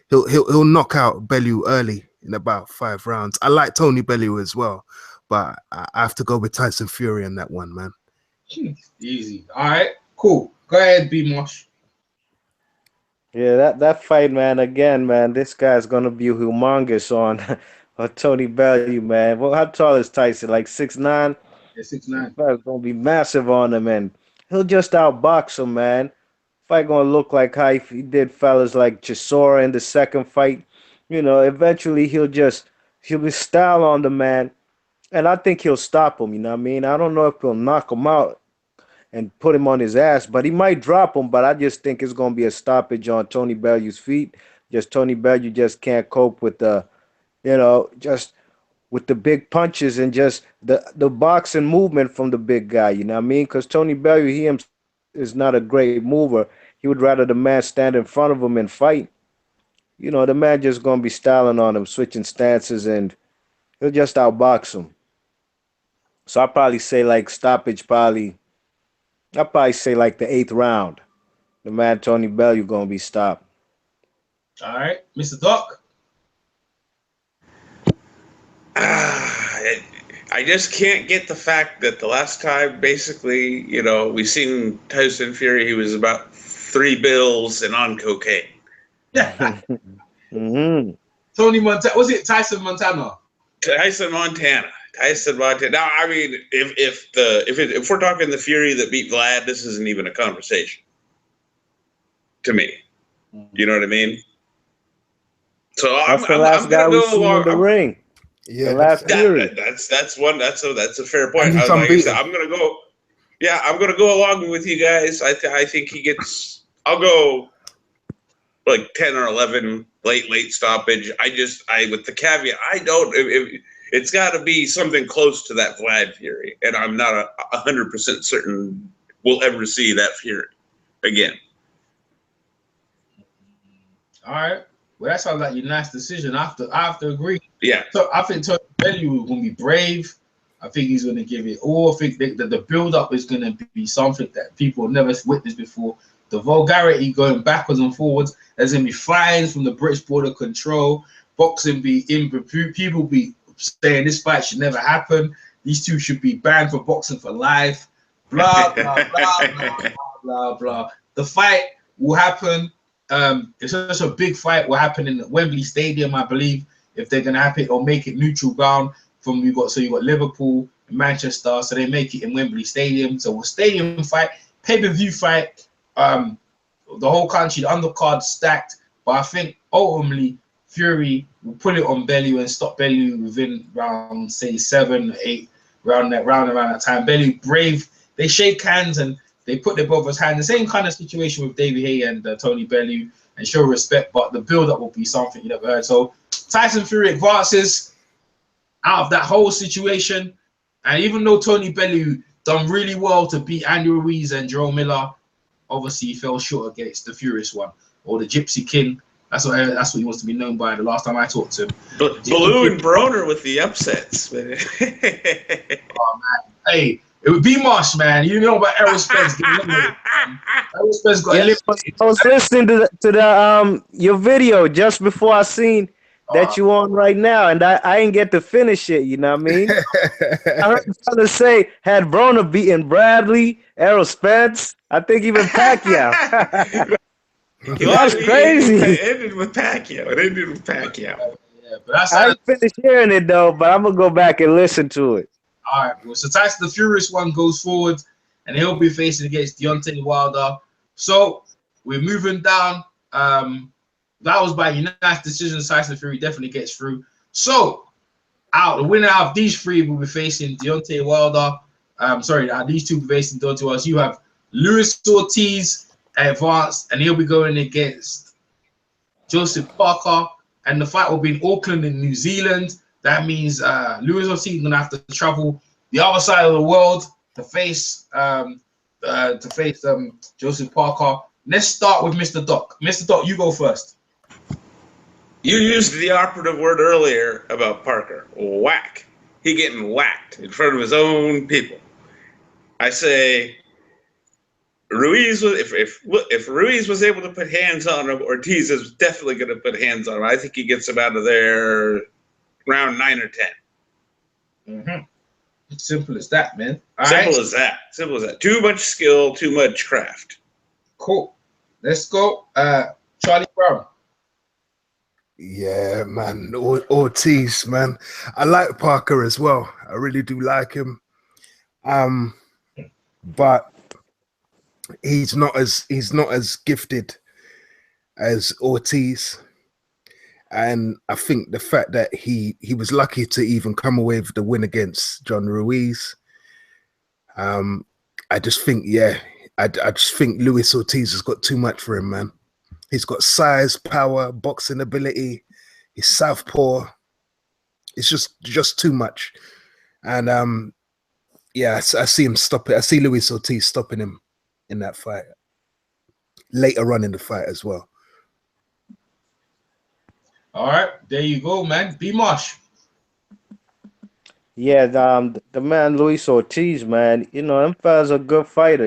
He'll knock out Bellew early in about 5 rounds. I like Tony Bellew as well, but I have to go with Tyson Fury on that one, man. Easy. All right, cool. Go ahead, B Mosh. Yeah, that fight, man. Again, man, this guy's gonna be humongous on Tony Bellew, man. Well, how tall is Tyson? Like 6'9"? Yeah, 6'9". Fight's gonna be massive on him, and he'll just outbox him, man. Fight gonna look like how he did fellas like Chisora in the second fight. Eventually he'll be style on the man, and I think he'll stop him. You know what I mean? I don't know if he'll knock him out and put him on his ass, but he might drop him. But I just think it's gonna be a stoppage on Tony Bellew's feet. Just Tony Bellew just can't cope with just with the big punches and just the boxing movement from the big guy. You know what I mean? Because Tony Bellew, he himself is not a great mover. He would rather the man stand in front of him and fight. The man just gonna be styling on him, switching stances, and he'll just outbox him. So I'll probably say like stoppage. I'll probably say like the 8th round. The man Tony Bellew gonna be stopped. All right, Mr. Doc. I just can't get the fact that the last time, basically, we seen Tyson Fury, he was about 3 bills and on cocaine. Mm-hmm. Tony Montana. Was it Tyson Montana? Tyson Montana. Now, I mean, if we're talking the Fury that beat Vlad, this isn't even a conversation to me. You know what I mean? So That's the last guy we seen in the ring. Yeah, the last Fury. That's a fair point. And he's Like I said, unbeaten. I'm gonna go along with you guys. I think he gets. I'll go like 10 or 11 late stoppage. With the caveat, I don't. It's got to be something close to that Vlad Fury, and I'm not 100% certain we'll ever see that Fury again. All right. Well, that sounds like your nice decision. I have to agree. Yeah. So I think Tony Bellew is going to be brave. I think he's going to give it all. I think that the build-up is going to be something that people have never witnessed before. The vulgarity going backwards and forwards. There's going to be fines from the British Board of Control. Boxing be in repute. People be saying this fight should never happen. These two should be banned for boxing for life. Blah, blah, blah, blah, blah, blah, blah. The fight will happen. It's such a big fight will happen in the Wembley Stadium, I believe. If they're gonna have it or make it neutral ground you got Liverpool, Manchester, so they make it in Wembley Stadium. So a stadium fight, pay-per-view fight, the whole country, the undercard stacked. But I think ultimately Fury will put it on Bellew and stop Bellew within round, say 7 or 8, around that time. Bellew brave, they shake hands and they put their brother's hand. The same kind of situation with David Haye and Tony Bellew, and show respect, but the build-up will be something you never heard. So Tyson Fury advances out of that whole situation. And even though Tony Bellew done really well to beat Andy Ruiz and Jerome Miller, obviously he fell short against the Furious One, or the Gypsy King. That's what he wants to be known by the last time I talked to him. Baloo and Broner with the upsets. Oh, man. Hey, it would be Marsh, man. You know about Errol Spence getting eliminated. Errol Spence got eliminated. I was listening to the your video just before I seen that you on right now, and I ain't get to finish it. You know what I mean? I heard the fella say had Broner beaten Bradley, Errol Spence, I think even Pacquiao. That's crazy. It ended with Pacquiao. Yeah, but I ain't finished hearing it though, but I'm gonna go back and listen to it. All right, well, so Tyson the Furious One goes forward, and he'll be facing against Deontay Wilder. So we're moving down. That was by unanimous decision. Tyson Fury definitely gets through. So the winner of these three will be facing Deontay Wilder. These two will be facing Deontay Wilder. So you have Luis Ortiz advanced, and he'll be going against Joseph Parker. And the fight will be in Auckland in New Zealand. That means Luis Ortiz is going to have to travel the other side of the world to face the to face Joseph Parker. Let's start with Mr. Doc. Mr. Doc, you go first. You used the operative word earlier about Parker. Whack. He getting whacked in front of his own people. I say Ruiz was if Ruiz was able to put hands on him, Ortiz is definitely going to put hands on him. I think he gets him out of there round 9 or 10. Mm-hmm. Simple as that, man. Simple as that. Simple as that. Too much skill, too much craft. Cool. Let's go. Charlie Brown. Yeah, man. Ortiz, man. I like Parker as well. I really do like him. But he's not as gifted as Ortiz. And I think the fact that he was lucky to even come away with the win against John Ruiz. I just think, I just think Luis Ortiz has got too much for him, man. He's got size, power, boxing ability. He's southpaw. It's just too much. And I see him stop it. I see Luis Ortiz stopping him in that fight. Later on in the fight as well. All right, there you go, man. B Marsh. Yeah, the man Luis Ortiz, man, them fellas a good fighter,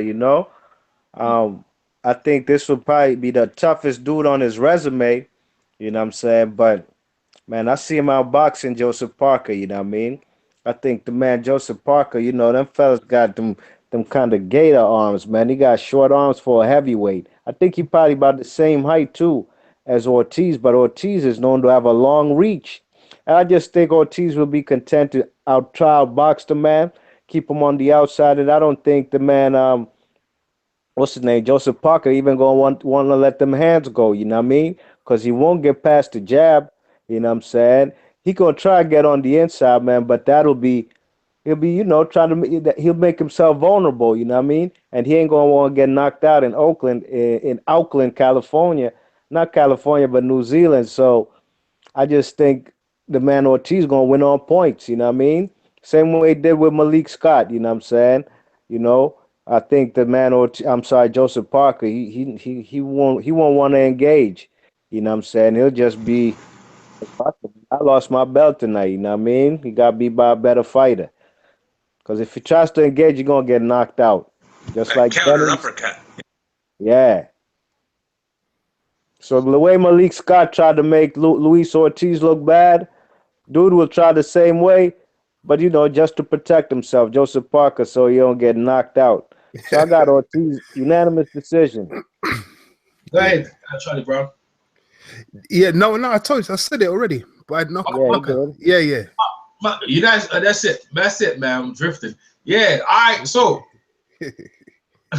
I think this will probably be the toughest dude on his resume, you know what I'm saying? But man, I see him outboxing Joseph Parker, you know what I mean? I think the man Joseph Parker, them fellas got them kind of gator arms, man. He got short arms for a heavyweight. I think he probably about the same height too as Ortiz, but Ortiz is known to have a long reach. And I just think Ortiz will be content to outbox the man, keep him on the outside, and I don't think the man what's his name, Joseph Parker, even gonna want to let them hands go, you know what I mean? Because he won't get past the jab, you know what I'm saying? He gonna try to get on the inside, man, but he'll be, he'll make himself vulnerable, you know what I mean? And he ain't gonna want to get knocked out in Oakland, California, not California, but New Zealand. So I just think the man Ortiz gonna win on points, you know what I mean? Same way he did with Malik Scott, you know what I'm saying? I think the man Joseph Parker, he won't want to engage. You know what I'm saying? He'll just be, I lost my belt tonight, you know what I mean? He got beat by a better fighter. Because if he tries to engage, you're gonna get knocked out. Just like counter uppercut. Yeah. So the way Malik Scott tried to make Luis Ortiz look bad, dude will try the same way, but just to protect himself, Joseph Parker, so he don't get knocked out. So I got Ortiz, unanimous decision. Go ahead, Charlie Brown. Yeah, no, I told you, I said it already. But I'd knock Parker. Yeah. You guys, that's it, man. I'm drifting. Yeah, all right. So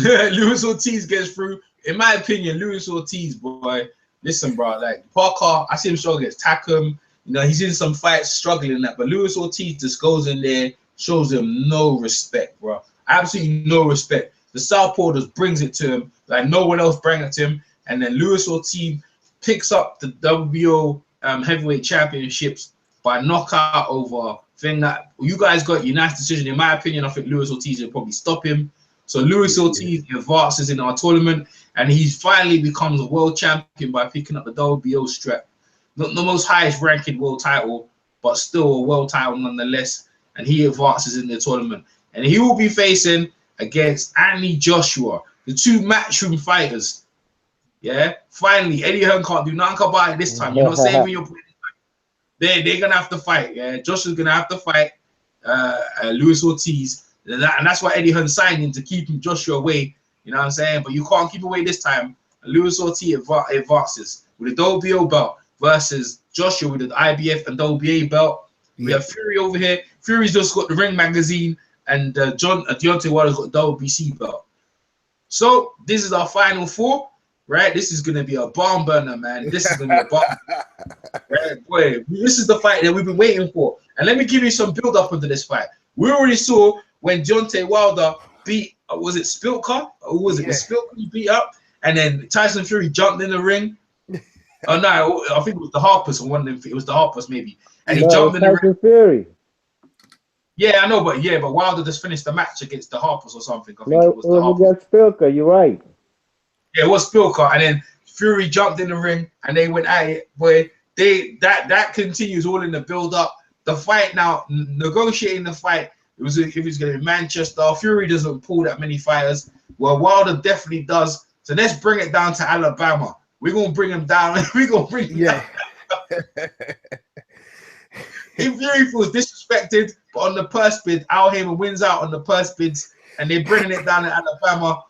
Luis Ortiz gets through. In my opinion, Luis Ortiz, boy, listen, bro. Like Parker, I see him struggle against Takum. He's in some fights struggling in that, but Luis Ortiz just goes in there, shows him no respect, bro. Absolutely no respect. The southpaw just brings it to him like no one else bring it to him, and then Luis Ortiz picks up the WBO heavyweight championships by knockout over thing that you guys got unanimous decision. In my opinion, I think Luis Ortiz will probably stop him. So Luis Ortiz advances in our tournament, and he finally becomes a world champion by picking up the WBO strap. Not the most highest ranking world title, but still a world title nonetheless. And he advances in the tournament. And he will be facing against Anthony Joshua, the two matchroom fighters. Yeah, finally, Eddie Hearn can't do nothing about it this time. You're not saying when you're they're gonna have to fight. Yeah, Joshua's gonna have to fight Luis Ortiz, and that's why Eddie Hearn signed him to keep Joshua away. You know what I'm saying? But you can't keep away this time. Luis Ortiz advances with a WBO belt versus Joshua with the IBF and WBA belt. We have Fury over here. Fury's just got the Ring magazine, and Deontay Wilder's got the WBC belt. So this is our final four, right? This is gonna be a barn burner, man. This is gonna be a barn. Right, boy. This is the fight that we've been waiting for. And let me give you some build up into this fight. We already saw when Deontay Wilder beat, was it Spilka? Or was it Spilka he beat up? And then Tyson Fury jumped in the ring. Oh no, I think it was the Harpers or one of them. It was the Harpers maybe. And he jumped in the ring. Fury. Yeah, I know, but Wilder just finished the match against the Harpers or something. I think No, it it was the was Harpers. against Pilker. You're right. Yeah, it was Spilker, and then Fury jumped in the ring, and they went at it. Boy, that continues all in the build up. The fight now, negotiating the fight. It was if it's going to be Manchester. Fury doesn't pull that many fighters. Well, Wilder definitely does. So let's bring it down to Alabama. We're gonna bring him down. We're gonna bring him down. If Fury feels disrespected, but on the purse bid, Al Heyman wins out on the purse bids, and they're bringing it down to Alabama.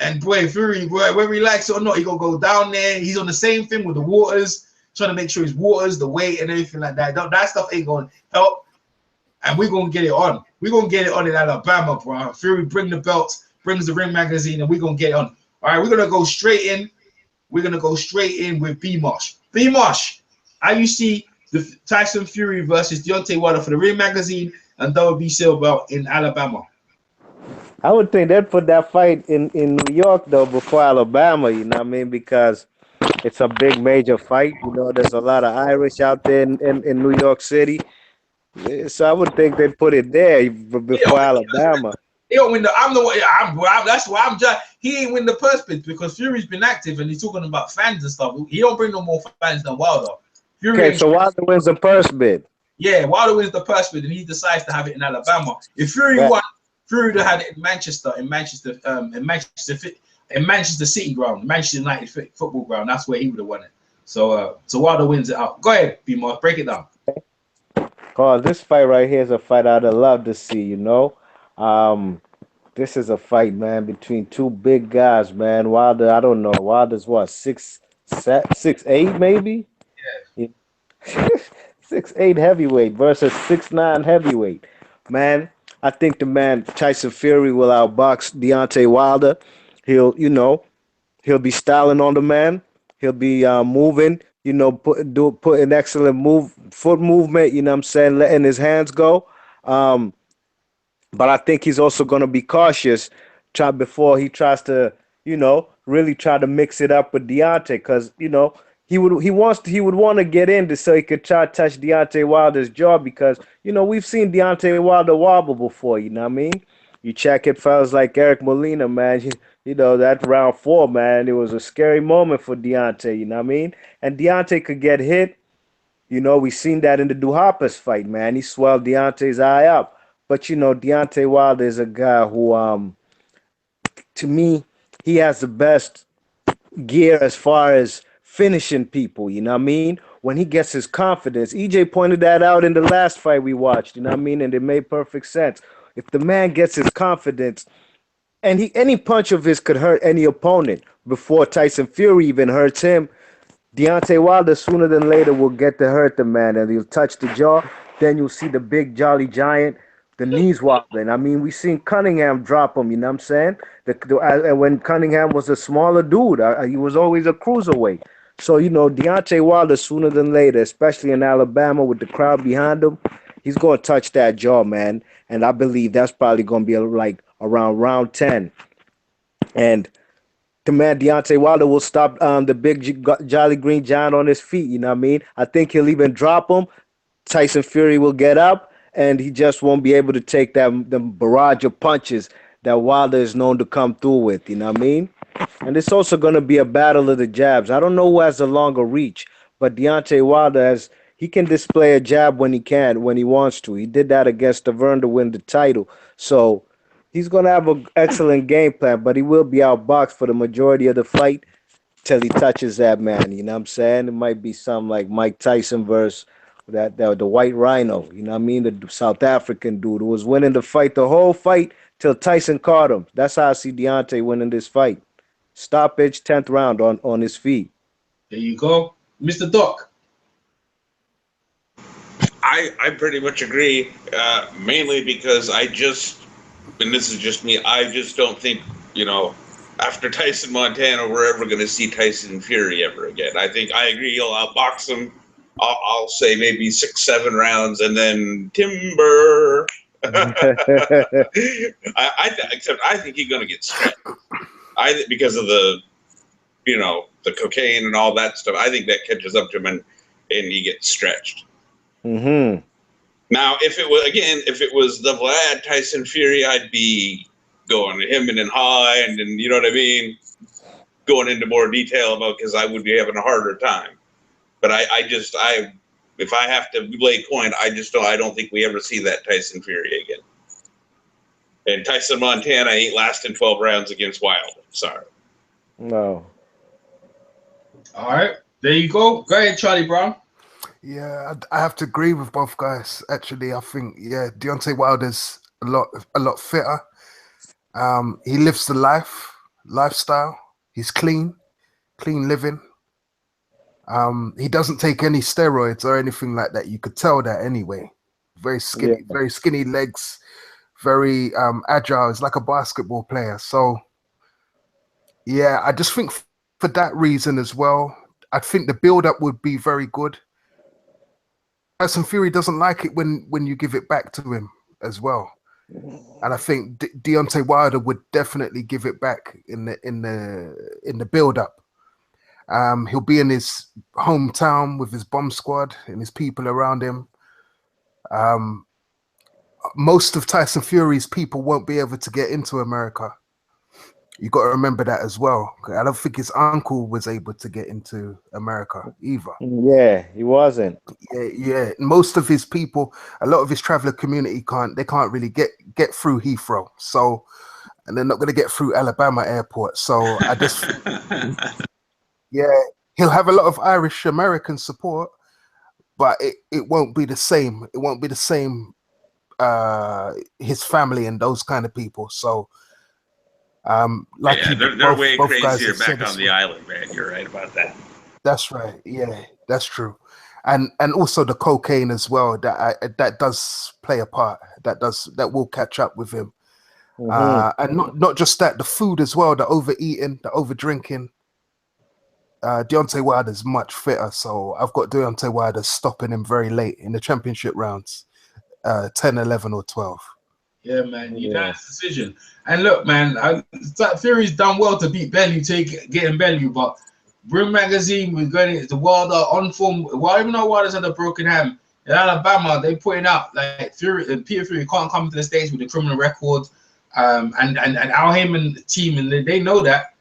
And boy, Fury, boy, whether he likes it or not, he gonna go down there. He's on the same thing with the waters, trying to make sure his waters, the weight, and everything like that. That stuff ain't gonna help. And we're gonna get it on. We're gonna get it on in Alabama, bro. Fury bring the belts, brings the Ring magazine, and we're gonna get it on. All right, we're gonna go straight in. We're gonna go straight in with B Marsh. B Marsh, how you see the Tyson Fury versus Deontay Wilder for the Ring magazine and WBC belt in Alabama? I would think they'd put that fight in New York though before Alabama. You know what I mean? Because it's a big major fight. You know, there's a lot of Irish out there in New York City. So I would think they'd put it there before Alabama. He don't win the. I'm the one. That's why I'm just. He ain't win the purse bid because Fury's been active and he's talking about fans and stuff. He don't bring no more fans than Wilder. Fury Okay, so Wilder wins the purse bid. Yeah, Wilder wins the purse bid and he decides to have it in Alabama. If Fury Right. won, Fury would have had it in Manchester, in Manchester City ground, Manchester United football ground. That's where he would have won it. So Wilder wins it out. Go ahead, B-Mark, break it down. Oh, this fight right here is a fight I'd love to see, you know. This is a fight, man, between two big guys, man. Wilder, I don't know. Wilder's what, 6'8", maybe? Yeah. 6'8" heavyweight versus 6'9" heavyweight. Man, I think the man Tyson Fury will outbox Deontay Wilder. He'll be styling on the man. He'll be moving, put an excellent foot movement, you know what I'm saying, letting his hands go. Um, but I think he's also going to be cautious before he tries to, really try to mix it up with Deontay, because he would want to get in so he could try to touch Deontay Wilder's jaw, because we've seen Deontay Wilder wobble before. You know what I mean? You check it, fellas like Eric Molina, man. That round 4, man, it was a scary moment for Deontay. You know what I mean? And Deontay could get hit. We seen that in the Duhaupas fight, man. He swelled Deontay's eye up. But Deontay Wilder is a guy who, to me, he has the best gear as far as finishing people. You know what I mean? When he gets his confidence, EJ pointed that out in the last fight we watched. You know what I mean? And it made perfect sense. If the man gets his confidence, and any punch of his could hurt any opponent before Tyson Fury even hurts him, Deontay Wilder sooner than later will get to hurt the man, and he'll touch the jaw. Then you'll see the big jolly giant, the knees wobbling. I mean, we seen Cunningham drop him. You know what I'm saying? When Cunningham was a smaller dude, he was always a cruiserweight. So Deontay Wilder sooner than later, especially in Alabama with the crowd behind him, he's going to touch that jaw, man. And I believe that's probably going to be like around round 10. And the man Deontay Wilder will stop the big Jolly Green Giant on his feet. You know what I mean? I think he'll even drop him. Tyson Fury will get up, and he just won't be able to take the barrage of punches that Wilder is known to come through with. You know what I mean? And it's also going to be a battle of the jabs. I don't know who has the longer reach, but Deontay Wilder he can display a jab when he wants to. He did that against Tavern to win the title. So he's going to have an excellent game plan, but he will be outboxed for the majority of the fight till he touches that man. You know what I'm saying? It might be something like Mike Tyson versus the White Rhino. You know what I mean? The South African dude who was winning the fight, the whole fight, till Tyson caught him. That's how I see Deontay winning this fight. Stoppage, 10th round on his feet. There you go. Mr. Doc. I pretty much agree, mainly because and this is just me, I just don't think, after Tyson Montana, we're ever going to see Tyson Fury ever again. I agree he'll outbox him. I'll say maybe 6-7 rounds, and then timber. Except I think he's going to get stretched. Because of the cocaine and all that stuff. I think that catches up to him and he gets stretched. Mm-hmm. Now, if it was the Vlad Tyson Fury, I'd be going to him and then high, and then you know what I mean, going into more detail about because I would be having a harder time. But if I have to lay coin, I don't think we ever see that Tyson Fury again. And Tyson Montana ain't lasting 12 rounds against Wilder. Sorry. No. All right, there you go. Go ahead, Charlie Brown. Yeah, I have to agree with both guys. Actually, I think Deontay Wilder's a lot fitter. He lives the lifestyle. He's clean living. He doesn't take any steroids or anything like that. You could tell that anyway. Very skinny legs, very agile. He's like a basketball player. So yeah, I just think for that reason as well, I think the build-up would be very good. Tyson Fury doesn't like it when you give it back to him as well, and I think Deontay Wilder would definitely give it back in the build-up. He'll be in his hometown with his bomb squad and his people around him. Most of Tyson Fury's people won't be able to get into America. You got to remember that as well. I don't think his uncle was able to get into America either. Yeah, he wasn't. Yeah. Most of his people, a lot of his traveler community can't really get through Heathrow. So, and they're not going to get through Alabama airport. So I just, he'll have a lot of Irish American support, but it won't be the same. It won't be the same. His family and those kind of people. So. They're way crazier back on the island, man. You're right about that. That's right. Yeah, that's true. And also the cocaine as well. That does play a part. That will catch up with him. Mm-hmm. And not just that, the food as well. The overeating, the over drinking. Deontay Wilder's much fitter, so I've got Deontay Wilder stopping him very late in the championship rounds, 10, 11, or 12. Yeah, man, unanimous decision. And look, man, Fury's done well to beat Bellew, getting Bellew, but Brim Magazine was going into Wilder on form. Well, even though Wilder's had a broken hand in Alabama, they putting out like Peter Fury can't come to the States with a criminal record, and Al Heyman team, and they know that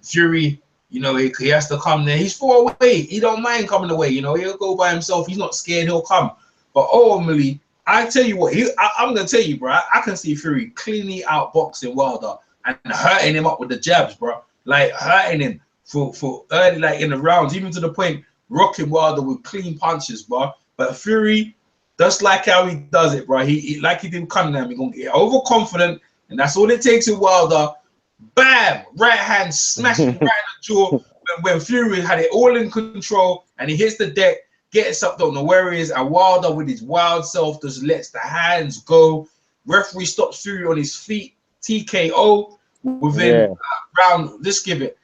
Fury, you know, he has to come there. He's far away. He don't mind coming away. You know, he'll go by himself. He's not scared. He'll come. But ultimately, I tell you what, I'm gonna tell you, bro. I can see Fury cleanly outboxing Wilder and hurting him up with the jabs, bro. Like hurting him for early, like in the rounds, even to the point rocking Wilder with clean punches, bro. But Fury, just like how he does it, bro. He like he did Cunningham. He's gonna get overconfident, and that's all it takes with Wilder. Bam! Right hand smashing right in the jaw. When Fury had it all in control, and he hits the deck. Gets up, don't know where he is, and Wilder with his wild self just lets the hands go. Referee stops Fury on his feet, TKO within round. Let's give it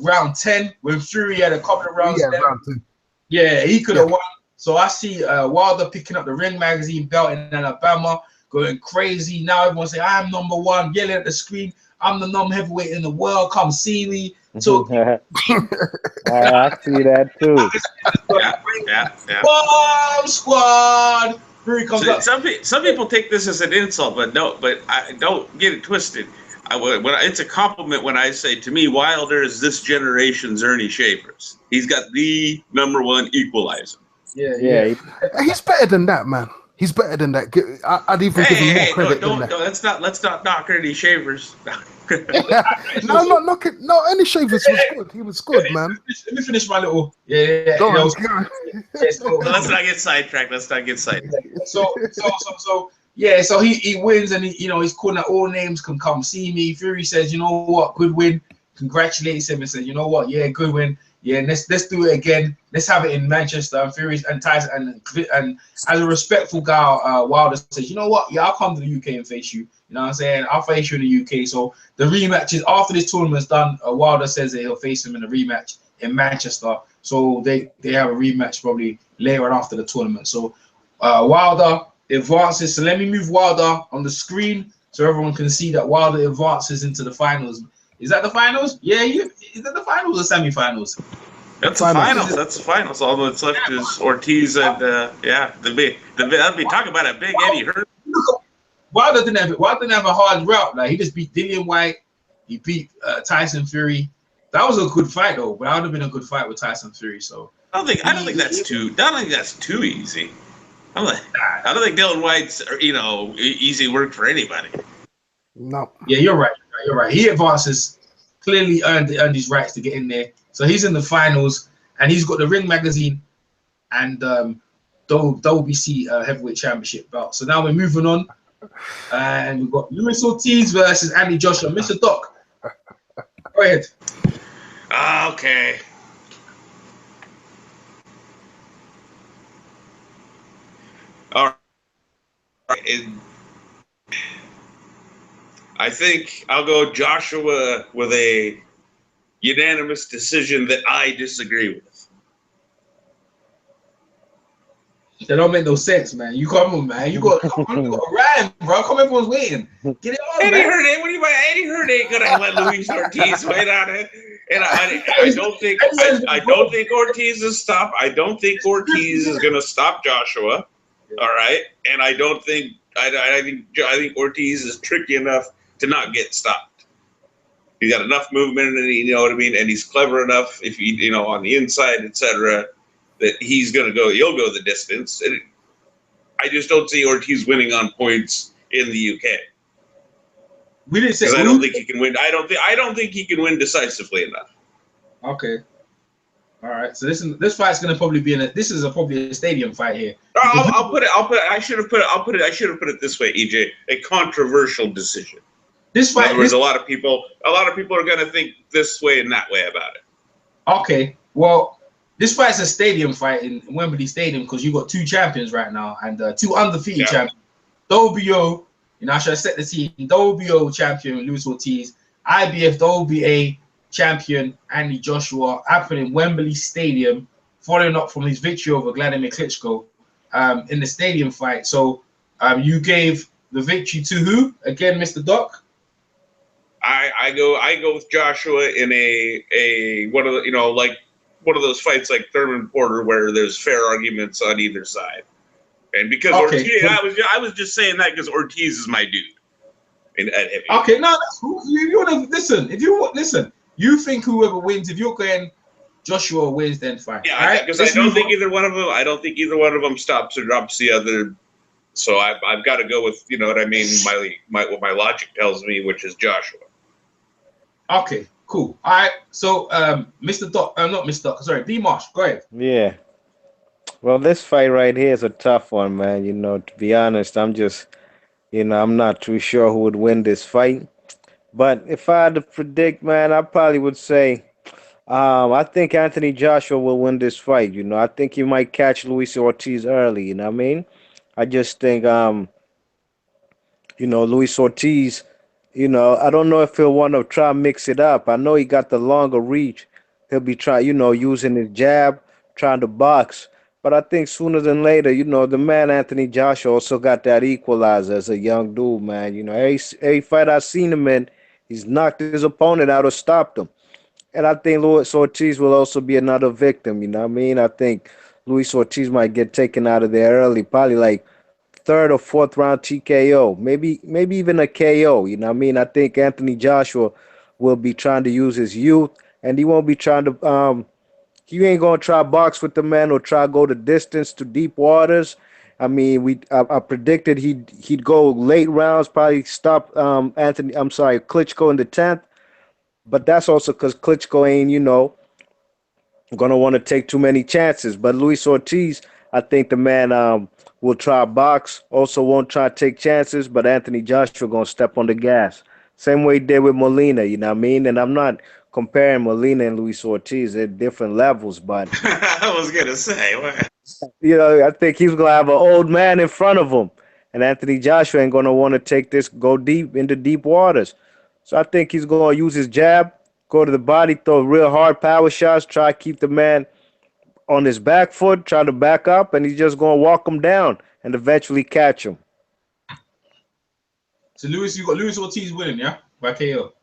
round 10 when Fury had a couple of rounds. Round 10. Yeah, he could have won. So I see Wilder picking up the Ring Magazine belt in Alabama, going crazy. Now everyone say I'm number one, yelling at the screen. I'm the number heavyweight in the world. Come see me. So I see that too. Yeah. Bomb squad. Here he comes up. Some people take this as an insult, but I don't get it twisted. It's a compliment when I say, to me, Wilder is this generation's Ernie Schaefer's. He's got the #1 equalizer. Yeah. He's better than that, man. He's better than that. I'd even give him more credit than that. Let's not knock Ernie Schaefer's. No, Ernie Schaefer's was good. He was good, man. Let me finish my little. So let's not get sidetracked. So he wins, and he's calling out all names can come see me. Fury says, you know what, good win. Congratulates him and says, you know what, yeah, good win. Yeah, let's do it again. Let's have it in Manchester. And Fury and Tyson and as a respectful guy, Wilder says, you know what, yeah, I'll come to the UK and face you. You know what I'm saying? I'll face you in the UK. So the rematch is after this tournament's done. Wilder says that he'll face him in a rematch in Manchester. So they have a rematch probably later on after the tournament. So Wilder advances. So let me move Wilder on the screen so everyone can see that Wilder advances into the finals. Is that the finals? Yeah, is that the finals or semi-finals? That's the finals. That's the finals. All that's left is Ortiz and that'd be talking about a big Eddie Hearn. Wilder didn't have a hard route. Like he just beat Dillian White, he beat Tyson Fury. That was a good fight though. But that would have been a good fight with Tyson Fury. So I don't think that's too easy. I don't think Dillian White's easy work for anybody. No. Yeah, you're right. You're right. He advances, clearly earned his rights to get in there. So he's in the finals, and he's got the Ring Magazine and WBC Heavyweight Championship belt. So now we're moving on, and we've got Luis Ortiz versus Andy Joshua. Mr. Doc, go ahead. Okay. All right. I think I'll go Joshua with a unanimous decision that I disagree with. That don't make no sense, man. You come on, man. You got a rhyme, bro. Come, everyone's waiting. Get it on, Eddie Hearn ain't gonna let Luis Ortiz wait on it. And I don't think Ortiz is stop. I don't think Ortiz is gonna stop Joshua. All right, and I don't think I think Ortiz is tricky enough to not get stopped. He's got enough movement, and you know what I mean, and he's clever enough if on the inside, etc., that he'll go the distance. And I just don't see Ortiz winning on points in the UK. We didn't say because I don't think he can win. I don't think he can win decisively enough. Okay. All right. So this fight's gonna probably be probably a stadium fight here. I'll put it. I should have put it this way, EJ. A controversial decision. This fight. In other words, a lot of people are gonna think this way and that way about it. Okay. Well, this fight's a stadium fight in Wembley Stadium because you got two champions right now and two undefeated champions. WBO, I should set the team. WBO champion Luis Ortiz, IBF WBA champion Andy Joshua, happening in Wembley Stadium, following up from his victory over Vladimir Klitschko in the stadium fight. So you gave the victory to who again, Mr. Doc? I go with Joshua in a one of the, one of those fights like Thurman Porter where there's fair arguments on either side. And because Ortiz, I was just saying that because Ortiz is my dude. Okay, no, that's cool. You want to listen. You think whoever wins, if you're going Joshua wins, then fine. Yeah, because I don't think either one of them stops or drops the other. So I've got to go with what I mean. What my logic tells me, which is Joshua. Okay, cool. All right. So Mr. Doc, not Mr. Doc. Sorry, D Marsh. Go ahead. Yeah. Well, this fight right here is a tough one, man. To be honest, I'm just, I'm not too sure who would win this fight. But if I had to predict, man, I probably would say, I think Anthony Joshua will win this fight. I think he might catch Luis Ortiz early. You know what I mean? I just think, Luis Ortiz, I don't know if he'll want to try and mix it up. I know he got the longer reach. He'll be trying, using his jab, trying to box. But I think sooner than later, the man Anthony Joshua also got that equalizer as a young dude, man. Every fight I've seen him in, he's knocked his opponent out or stopped him. And I think Luis Ortiz will also be another victim, you know what I mean? I think Luis Ortiz might get taken out of there early, probably like third or fourth round TKO, maybe even a KO, you know what I mean? I think Anthony Joshua will be trying to use his youth, and he won't be trying to he ain't gonna try box with the man or try go the distance to deep waters. I mean, I predicted he'd go late rounds, probably stop Klitschko in the 10th. But that's also because Klitschko ain't, gonna want to take too many chances. But Luis Ortiz, I think the man will try box, also won't try to take chances, but Anthony Joshua gonna step on the gas. Same way he did with Molina, you know what I mean? And I'm not comparing Molina and Luis Ortiz at different levels, but I was gonna say, what? I think he's gonna have an old man in front of him, and Anthony Joshua ain't gonna want to go deep into deep waters. So I think he's gonna use his jab, go to the body, throw real hard power shots, try to keep the man on his back foot, try to back up, and he's just gonna walk him down and eventually catch him. So you got Luis Ortiz winning, yeah, by KO.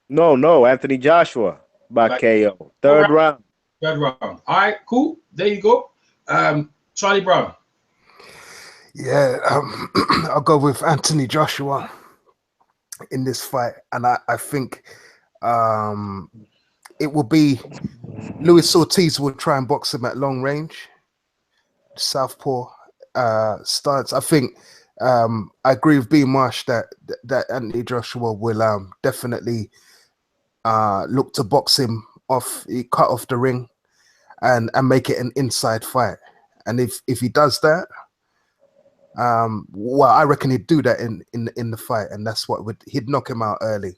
No, Anthony Joshua by KO, third round. Third round. All right, cool. There you go. Charlie Brown. Yeah, I'll go with Anthony Joshua in this fight, and I think it will be Luis Ortiz will try and box him at long range. Southpaw stance. I think I agree with B Marsh that Anthony Joshua will definitely look to box him off, cut off the ring, and make it an inside fight. And if he does that, well, I reckon he'd do that in the fight, and that's what he'd knock him out early.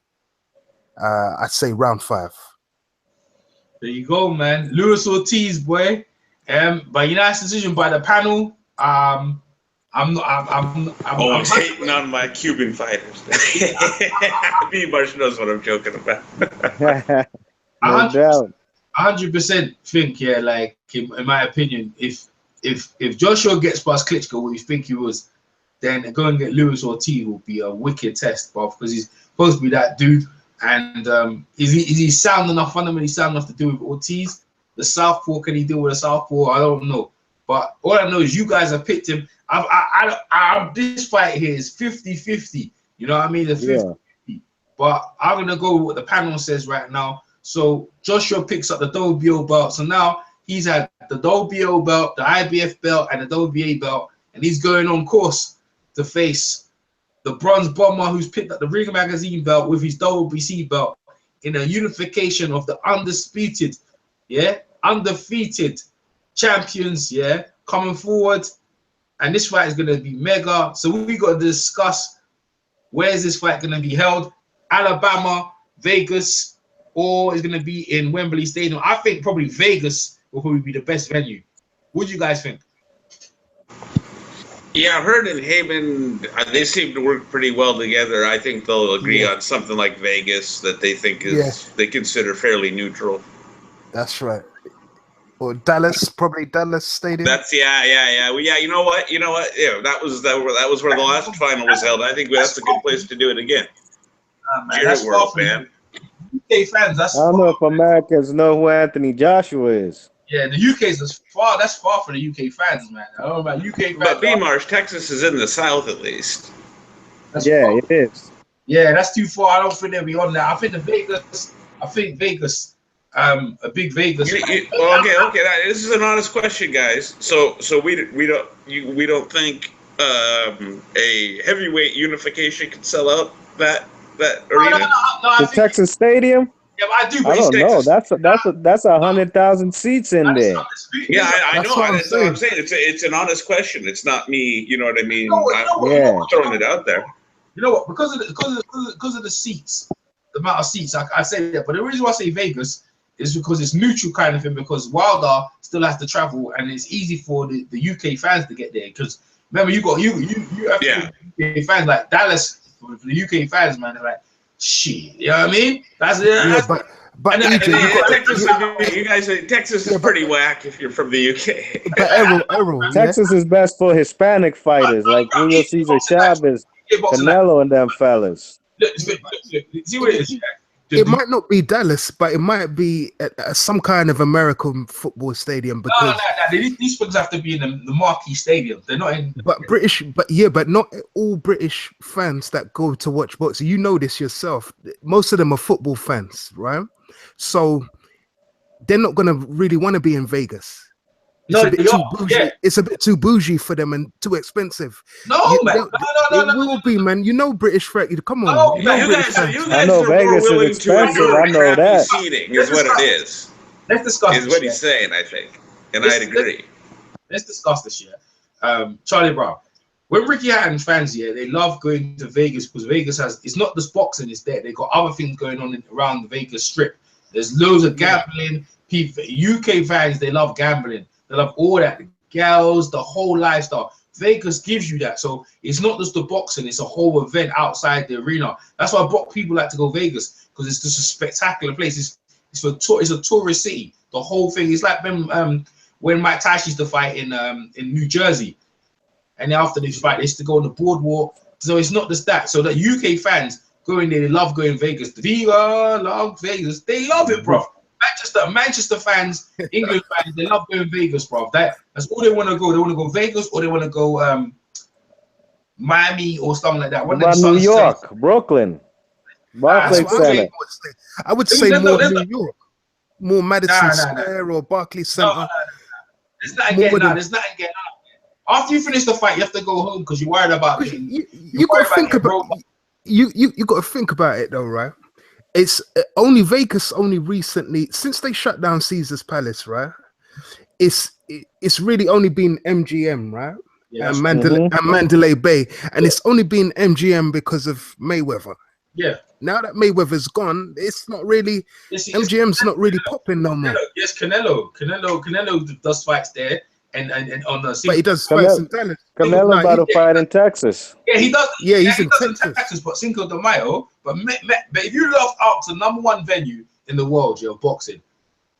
I'd say round 5. There you go, man. Luis Ortiz, boy. By unanimous decision by the panel. I'm hating on my Cuban fighters. B Marsh knows what I'm joking about. No doubt. 100% think, yeah, like in my opinion, if Joshua gets past Klitschko, what you think he was, then go and get Luis Ortiz will be a wicked test, bro, because he's supposed to be that dude. And is he sound enough, fundamentally sound enough to deal with Ortiz? The southpaw, can he deal with a southpaw? I don't know. But all I know is you guys have picked him. This fight here is 50-50. You know what I mean? The 50-50. Yeah. But I'm going to go with what the panel says right now. So Joshua picks up the WBO belt. So now he's had the WBO belt, the IBF belt, and the WBA belt. And he's going on course to face the bronze bomber who's picked up the Ring Magazine belt with his WBC belt in a unification of the undisputed, undefeated champions, coming forward. And this fight is going to be mega. So we got to discuss, where is this fight going to be held? Alabama, Vegas, or is going to be in Wembley Stadium? I think probably Vegas will probably be the best venue. What do you guys think? Yeah, Hurd and Heyman, they seem to work pretty well together. I think they'll agree on something like Vegas that they think is they consider fairly neutral. That's right. Or Dallas, probably Dallas Stadium. That's Well, yeah. You know what? Yeah, that was where the last final was held. I think that's a good place to do it again. That's world, man. UK fans. I don't know if Americans know who Anthony Joshua is. Yeah, the UK is far. That's far for the UK fans, man. I don't know about UK fans. But B Marsh, Texas is in the South at least. It is. Yeah, that's too far. I don't think they'll be on that. I think Vegas. A big Vegas. Okay. This is an honest question, guys. So we don't think a heavyweight unification could sell out that arena? No, the Texas Stadium. Yeah, but I do. I don't know. That's 100,000 seats in there. Yeah, I know. That's what I'm saying. It's an honest question. It's not me. You know what I mean? I'm throwing it out there. You know what? Because of the seats, the amount of seats, I say that. But the reason why I say Vegas is because it's neutral kind of thing. Because Wilder still has to travel, and it's easy for the UK fans to get there. Because remember, you have UK fans like Dallas. For the UK fans, man, they're like, shit. You know what I mean? But you guys say Texas is pretty whack if you're from the UK. But Errol, Texas is best for Hispanic fighters like Julio Cesar Chavez, Canelo, and them fellas. Look, see what it is. It might not be Dallas, but it might be some kind of American football stadium. Because these things have to be in the marquee stadium. They're not in. But not all British fans that go to watch boxing. You know this yourself. Most of them are football fans, right? So they're not gonna really want to be in Vegas. It's a bit too bougie for them and too expensive. It will be, man. You know British freight. Come on. I know Vegas is expensive. I know that. Seating is what it is. Let's discuss. Is what he's saying, I think, and I'd agree. Let's discuss this year. Charlie Brown. When Ricky Hatton fans here, they love going to Vegas because Vegas it's not just boxing, it's there. They got other things going on around the Vegas Strip. There's loads of gambling. People, UK fans, they love gambling. They love all that, the girls, the whole lifestyle. Vegas gives you that. So it's not just the boxing, it's a whole event outside the arena. That's why people like to go Vegas, because it's just a spectacular place. It's a tourist city. The whole thing is like when Mike Tyson used to fight in New Jersey. And after this fight, they used to go on the boardwalk. So it's not just that. So the UK fans going there, they love going Vegas. The Viva love Vegas. They love it, bro. Manchester fans, England fans, they love going Vegas, bro. That's all they want to go. They want to go Vegas or they want to go Miami or something like that. What about New York, Brooklyn, Barclays Center? I would say more New York, more Madison Square or Barclays Center. There's nothing getting out. There's nothing getting out. After you finish the fight, you have to go home because you're worried about getting. You got to think about you got to think about it though, right? It's only Vegas only recently since they shut down Caesar's Palace, right? It's really only been MGM, right? Yeah, and Mandalay Bay, and it's only been MGM because of Mayweather. Yeah. Now that Mayweather's gone, it's not really MGM's not really popping no more. Yes, Canelo does fights there. And on the but he does fights in Dallas. Canelo about to fight in Texas. Yeah, he does. Yeah, he's in Texas. But Cinco de Mayo. But if you look out the number one venue in the world, boxing,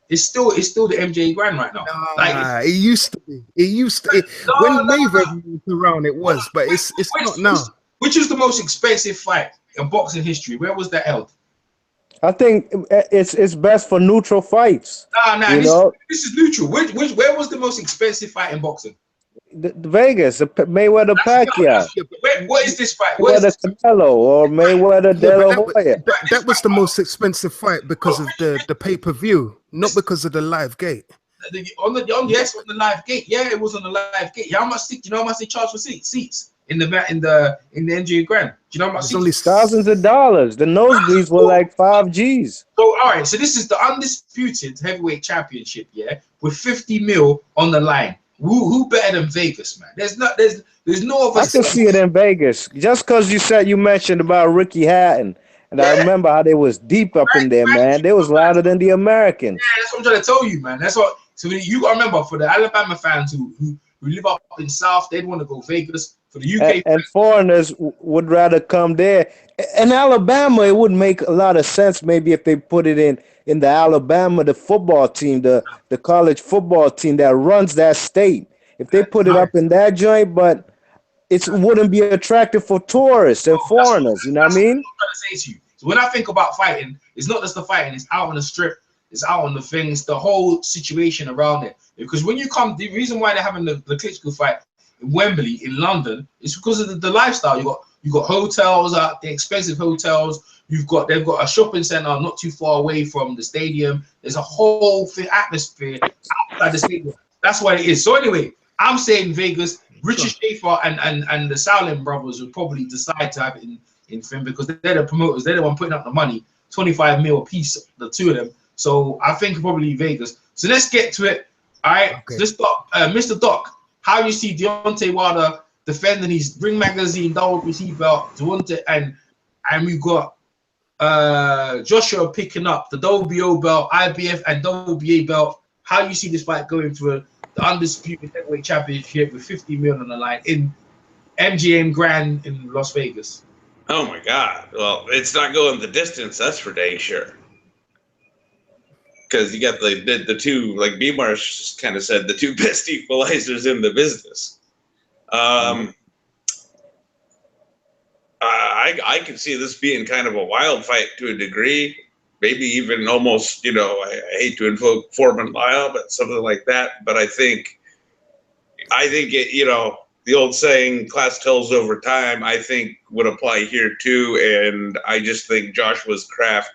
it's still the MJ Grand right now. Nah, it used to be. It used to. When Mayweather was around, it was, but it's not now. Which is the most expensive fight in boxing history? Where was that held? I think it's best for neutral fights. This is neutral. Where was the most expensive fight in boxing? The Vegas, Mayweather Pacquiao. What is this fight? Mayweather Canelo or Mayweather De La Hoya. That was the most expensive fight because of the pay-per-view, not because of the live gate. On the live gate. Yeah, it was on the live gate. How much? You know how much they charge for seats? In the NGA Grand. Do you know how much? Only thousands of dollars. The nosebleeds were like 5 G's. So all right, so this is the undisputed heavyweight championship, yeah, with 50 mil on the line. Who better than Vegas, man? There's no other. I can see it in Vegas. Just because you mentioned about Ricky Hatton, and I remember how they was deep up in there, man. They was louder than the Americans. Yeah, that's what I'm trying to tell you, man. That's what. So you gotta remember, for the Alabama fans who live up in South, they'd want to go Vegas. For the UK and foreigners would rather come there. In Alabama, it would make a lot of sense maybe if they put it in the Alabama, the football team, the college football team that runs that state. If they put it up in that joint, but it wouldn't be attractive for tourists and foreigners. You know what I mean? I'm trying to say to you. So when I think about fighting, it's not just the fighting. It's out on the strip. It's out on the things. The whole situation around it. Because when you come, the reason why they're having the Klitschko fight in Wembley in London is because of the lifestyle. You got hotels out there, expensive hotels. They've got a shopping center not too far away from the stadium. There's a whole atmosphere outside the stadium. That's what it is. So anyway, I'm saying Vegas. Richard Schaefer and the Sauerland brothers would probably decide to have it in film because they're the promoters. They're the one putting up the money, 25 mil a piece, the two of them. So I think probably Vegas. So let's get to it. All right, okay. Let's start. Mr. Doc, how you see Deontay Wilder defending his Ring Magazine WBC belt, Deontay, and we got Joshua picking up the WBO belt, IBF and WBA belt. How you see this fight going for the undisputed heavyweight championship with 50 million on the line in MGM Grand in Las Vegas? Oh my God! Well, it's not going the distance. That's for dang sure. Because you got the two, like B Marsh kind of said, the two best equalizers in the business. I can see this being kind of a wild fight to a degree, maybe even almost, I hate to invoke Foreman Lyle, but something like that. But I think it, the old saying, class tells over time, I think would apply here too. And I just think Joshua's craft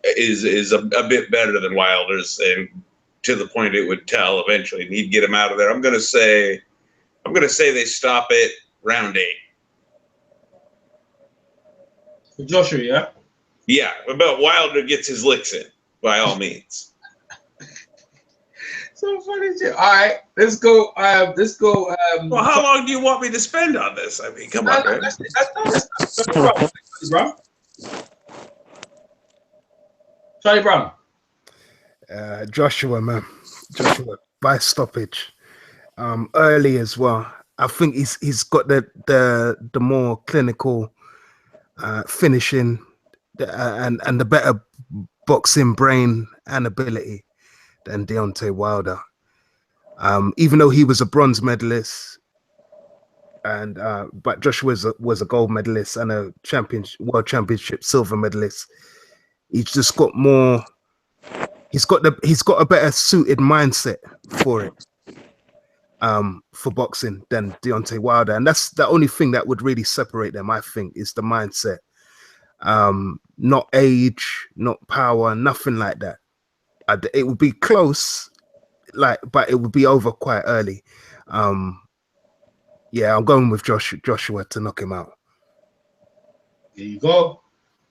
is a bit better than Wilder's, and to the point it would tell eventually, and he'd get him out of there. I'm gonna say they stop it round 8. For Joshua, yeah? Yeah, but Wilder gets his licks in, by all means. So funny shit. All right, let's go. Well, how long do you want me to spend on this? I mean, come on, that's bro. Charlie Brown. Joshua, man. Joshua by stoppage. Early as well. I think he's got the more clinical finishing and the better boxing brain and ability than Deontay Wilder. Even though he was a bronze medalist, but Joshua was a gold medalist and a world championship silver medalist. He's just got more he's got a better suited mindset for it. For boxing than Deontay Wilder, and that's the only thing that would really separate them. I think is the mindset, not age, not power, nothing like that. It would be close, but it would be over quite early. Yeah, I'm going with Joshua to knock him out. There you go,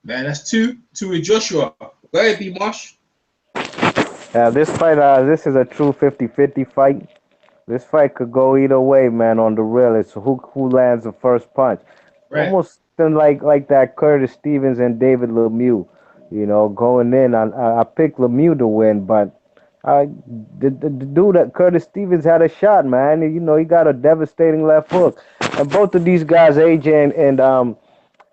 man. That's two with Joshua. Go ahead, B Marsh. This fight, this is a true 50-50 fight. This fight could go either way, man. On the real, it's who lands the first punch. Right. Almost like that Curtis Stevens and David Lemieux. You know, going in, I picked Lemieux to win, but the dude that Curtis Stevens had a shot, man. You know, he got a devastating left hook, and both of these guys, AJ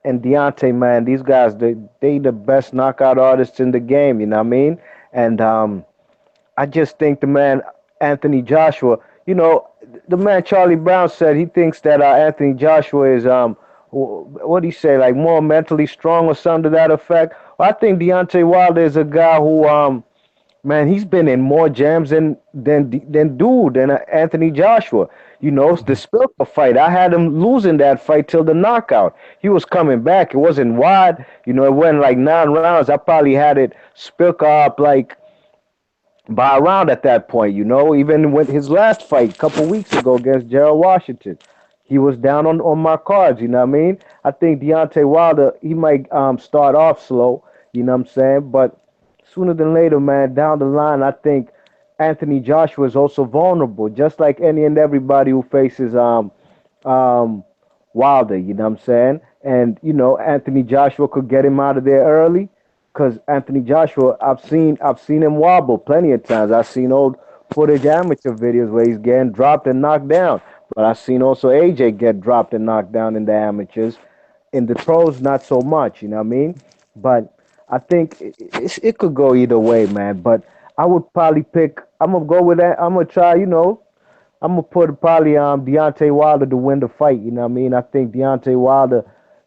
and Deontay, man, these guys, they the best knockout artists in the game. You know what I mean? And I just think the man Anthony Joshua. You know, the man Charlie Brown said he thinks that Anthony Joshua is what do you say, like more mentally strong or something to that effect. Well, I think Deontay Wilder is a guy who man, he's been in more jams than Anthony Joshua. You know, it's the Spilka fight. I had him losing that fight till the knockout. He was coming back. It wasn't wide. You know, it went like 9 rounds. I probably had it Spilka up like by a round at that point, you know. Even with his last fight a couple weeks ago against Gerald Washington, he was down on my cards, you know what I mean? I think Deontay Wilder, he might start off slow, you know what I'm saying? But sooner than later, man, down the line, I think Anthony Joshua is also vulnerable, just like any and everybody who faces Wilder, you know what I'm saying? And, you know, Anthony Joshua could get him out of there early. Because Anthony Joshua, I've seen him wobble plenty of times. I've seen old footage amateur videos where he's getting dropped and knocked down. But I've seen also AJ get dropped and knocked down in the amateurs. In the pros, not so much, you know what I mean? But I think it could go either way, man. But I would probably I'm going to go with that. I'm going to try, you know, I'm going to put probably Deontay Wilder to win the fight, you know what I mean? I think Deontay Wilder,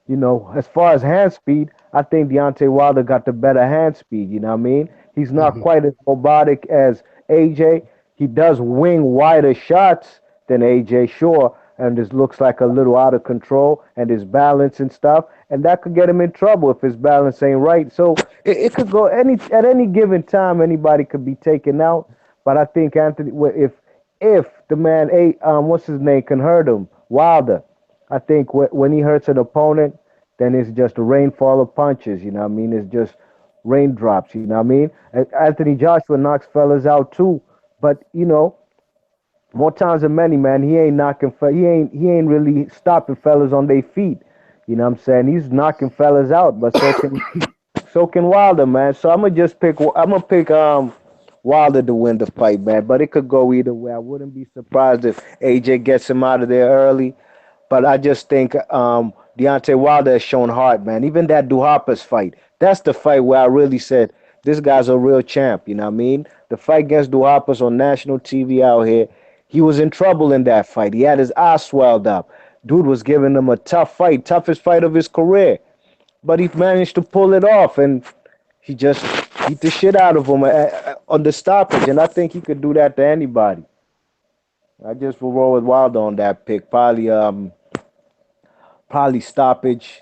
you know, as far as hand speed, I think Deontay Wilder got the better hand speed, you know what I mean? He's not quite as robotic as AJ. He does wing wider shots than AJ, sure, and this looks like a little out of control and his balance and stuff, and that could get him in trouble if his balance ain't right. So it could go at any given time, anybody could be taken out, but I think Anthony, if the man, what's his name, can hurt him, Wilder, I think when he hurts an opponent, then it's just a rainfall of punches, you know what I mean? It's just raindrops, you know what I mean? Anthony Joshua knocks fellas out too, but, you know, more times than many, man, he ain't really stopping fellas on their feet, you know what I'm saying? He's knocking fellas out, but so can Wilder, man. So I'm gonna pick Wilder to win the fight, man, but it could go either way. I wouldn't be surprised if AJ gets him out of there early, but I just think Deontay Wilder has shown heart, man. Even that Duhaupas fight, that's the fight where I really said, this guy's a real champ, you know what I mean? The fight against Duhaupas on national TV out here, he was in trouble in that fight. He had his eyes swelled up. Dude was giving him a tough fight, toughest fight of his career. But he managed to pull it off, and he just beat the shit out of him on the stoppage, and I think he could do that to anybody. I just will roll with Wilder on that pick. Probably stoppage.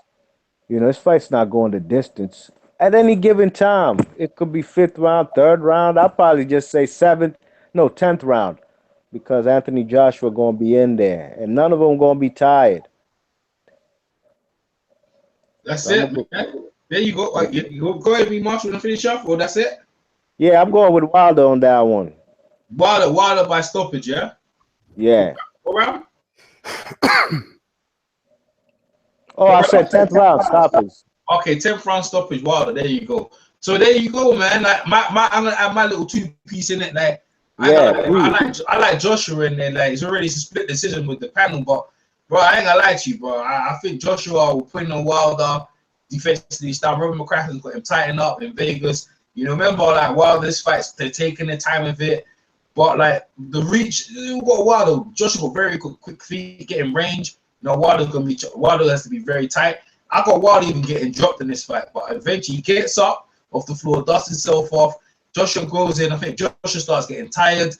You know, this fight's not going the distance. At any given time, it could be 5th round, 3rd round. I'll probably just say 10th round, because Anthony Joshua going to be in there, and none of them going to be tired. That's it, man. There you go. Go ahead, B. Marshall, and finish off, or that's it? Yeah, I'm going with Wilder on that one. Wilder by stoppage, yeah? Yeah. Go round? I said 10th round stoppage. Okay, 10th round stoppage, Wilder. There you go. So there you go, man. Like I'm gonna add my little 2-piece in it. Like, I like Joshua in there. Like, it's already a split decision with the panel, but bro, I ain't gonna lie to you, bro. I think Joshua will put in on Wilder defensively style. Robert McCracken's got him tighten up in Vegas. You know, remember like Wilder's fights, they're taking their time with it. But like the reach, you got Wilder. Joshua got very quick feet, getting range. You know, Wilder has to be very tight. I got Wilder even getting dropped in this fight, but eventually he gets up off the floor, dusts himself off, Joshua goes in. I think Joshua starts getting tired.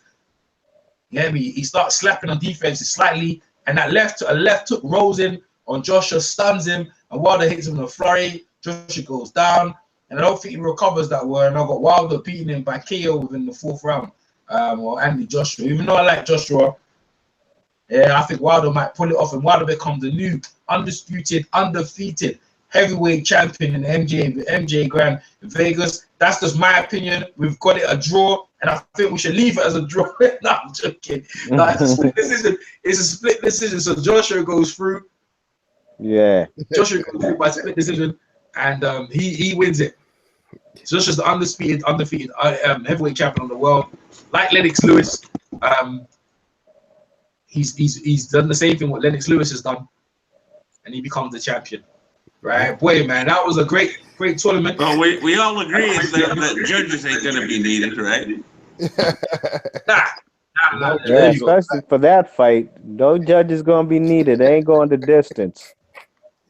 Yeah, he starts slapping on defense slightly, and that left hook rolls in on Joshua, stuns him, and Wilder hits him with a flurry. Joshua goes down, and I don't think he recovers that well. And I got Wilder beating him by KO within the 4th round, or Andy Joshua. Even though I like Joshua, yeah, I think Wilder might pull it off, and Wilder becomes the new undisputed, undefeated heavyweight champion in the MJ Grand in Vegas. That's just my opinion. We've got it a draw, and I think we should leave it as a draw. No, I'm joking. No, it's a split decision. It's a split decision. So Joshua goes through. Yeah. Joshua goes through by split decision, and he wins it. Joshua's the undefeated heavyweight champion of the world. Like Lennox Lewis, he's done the same thing what Lennox Lewis has done, and he becomes the champion. Right, boy, man, that was a great tournament. Well, we all agree that judges ain't gonna be needed, right? Nah. Yeah, especially for that fight, no judges gonna be needed. They ain't going the distance.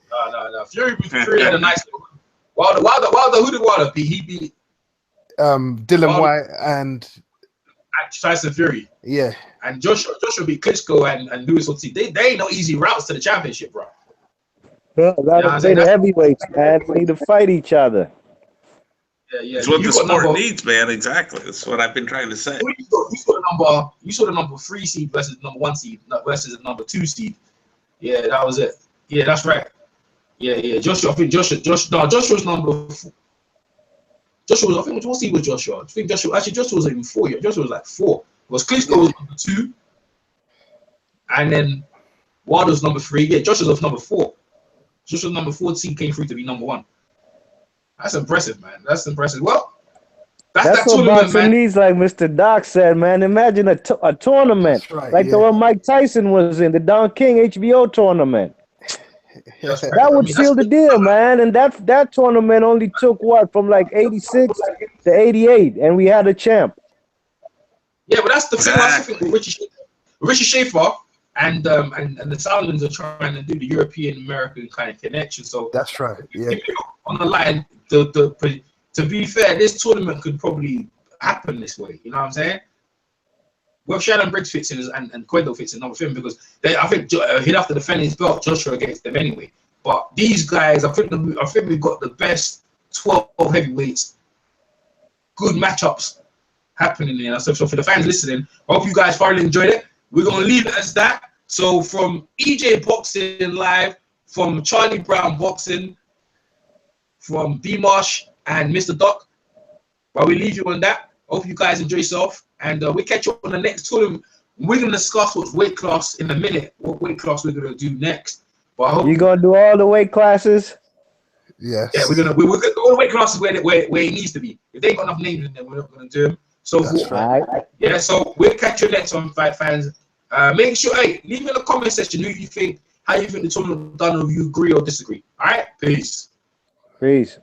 No. Fury had a nice Wilder. Who did Wilder beat? He beat Dylan White and Tyson Fury. Yeah. And Joshua beat Klitschko and Lewis Ortiz. They ain't no easy routes to the championship, bro. Yeah, the heavyweights, man, need to fight each other. Yeah. It's what the sport needs, man. Exactly. That's what I've been trying to say. You saw the number 3 seed versus number 1 seed versus the number 2 seed. Yeah, that was it. Yeah, that's right. Yeah. Joshua was number 4. I think what seed was Joshua? I think Joshua was even 4. Joshua was like 4. Because Klitschko was number 2. And then Wilder was number 3. Yeah, Joshua was number 4. Joshua's number 14 came through to be number 1. That's impressive, man. That's impressive. Well, that's what boxing needs, like Mr. Doc said, man. Imagine a tournament the one Mike Tyson was in, the Don King HBO tournament. That would seal the deal, man. And that tournament only took from like 86 to 88, and we had a champ. Yeah, but that's the thing. I think Richie Schaefer and the Sauerlands are trying to do the European American kind of connection. So that's right. Yeah. On the line, to be fair, this tournament could probably happen this way. You know what I'm saying? Well, Shannon Briggs fits in and Cueto fits in another thing because I think he'd have to defend his belt, Joshua, against them anyway. But these guys, I think we've got the best 12 heavyweights, good matchups happening there. So for the fans listening, I hope you guys thoroughly enjoyed it. We're going to leave it as that. So from EJ Boxing Live, from Charlie Brown Boxing, from B Marsh and Mr. Doc, while we leave you on that, hope you guys enjoy yourself. And we'll catch you on the next tournament. We're going to discuss what weight class in a minute, what weight class we're going to do next. But I hope you're going to do all the weight classes? Yes. Yeah, we're going to do all the weight classes where it needs to be. If they ain't got enough names in there, we're not going to do them. So yeah, so we'll catch you next on Fight Fans. Make sure, leave in the comment section how you think the tournament done, or you agree or disagree. All right, peace. Peace.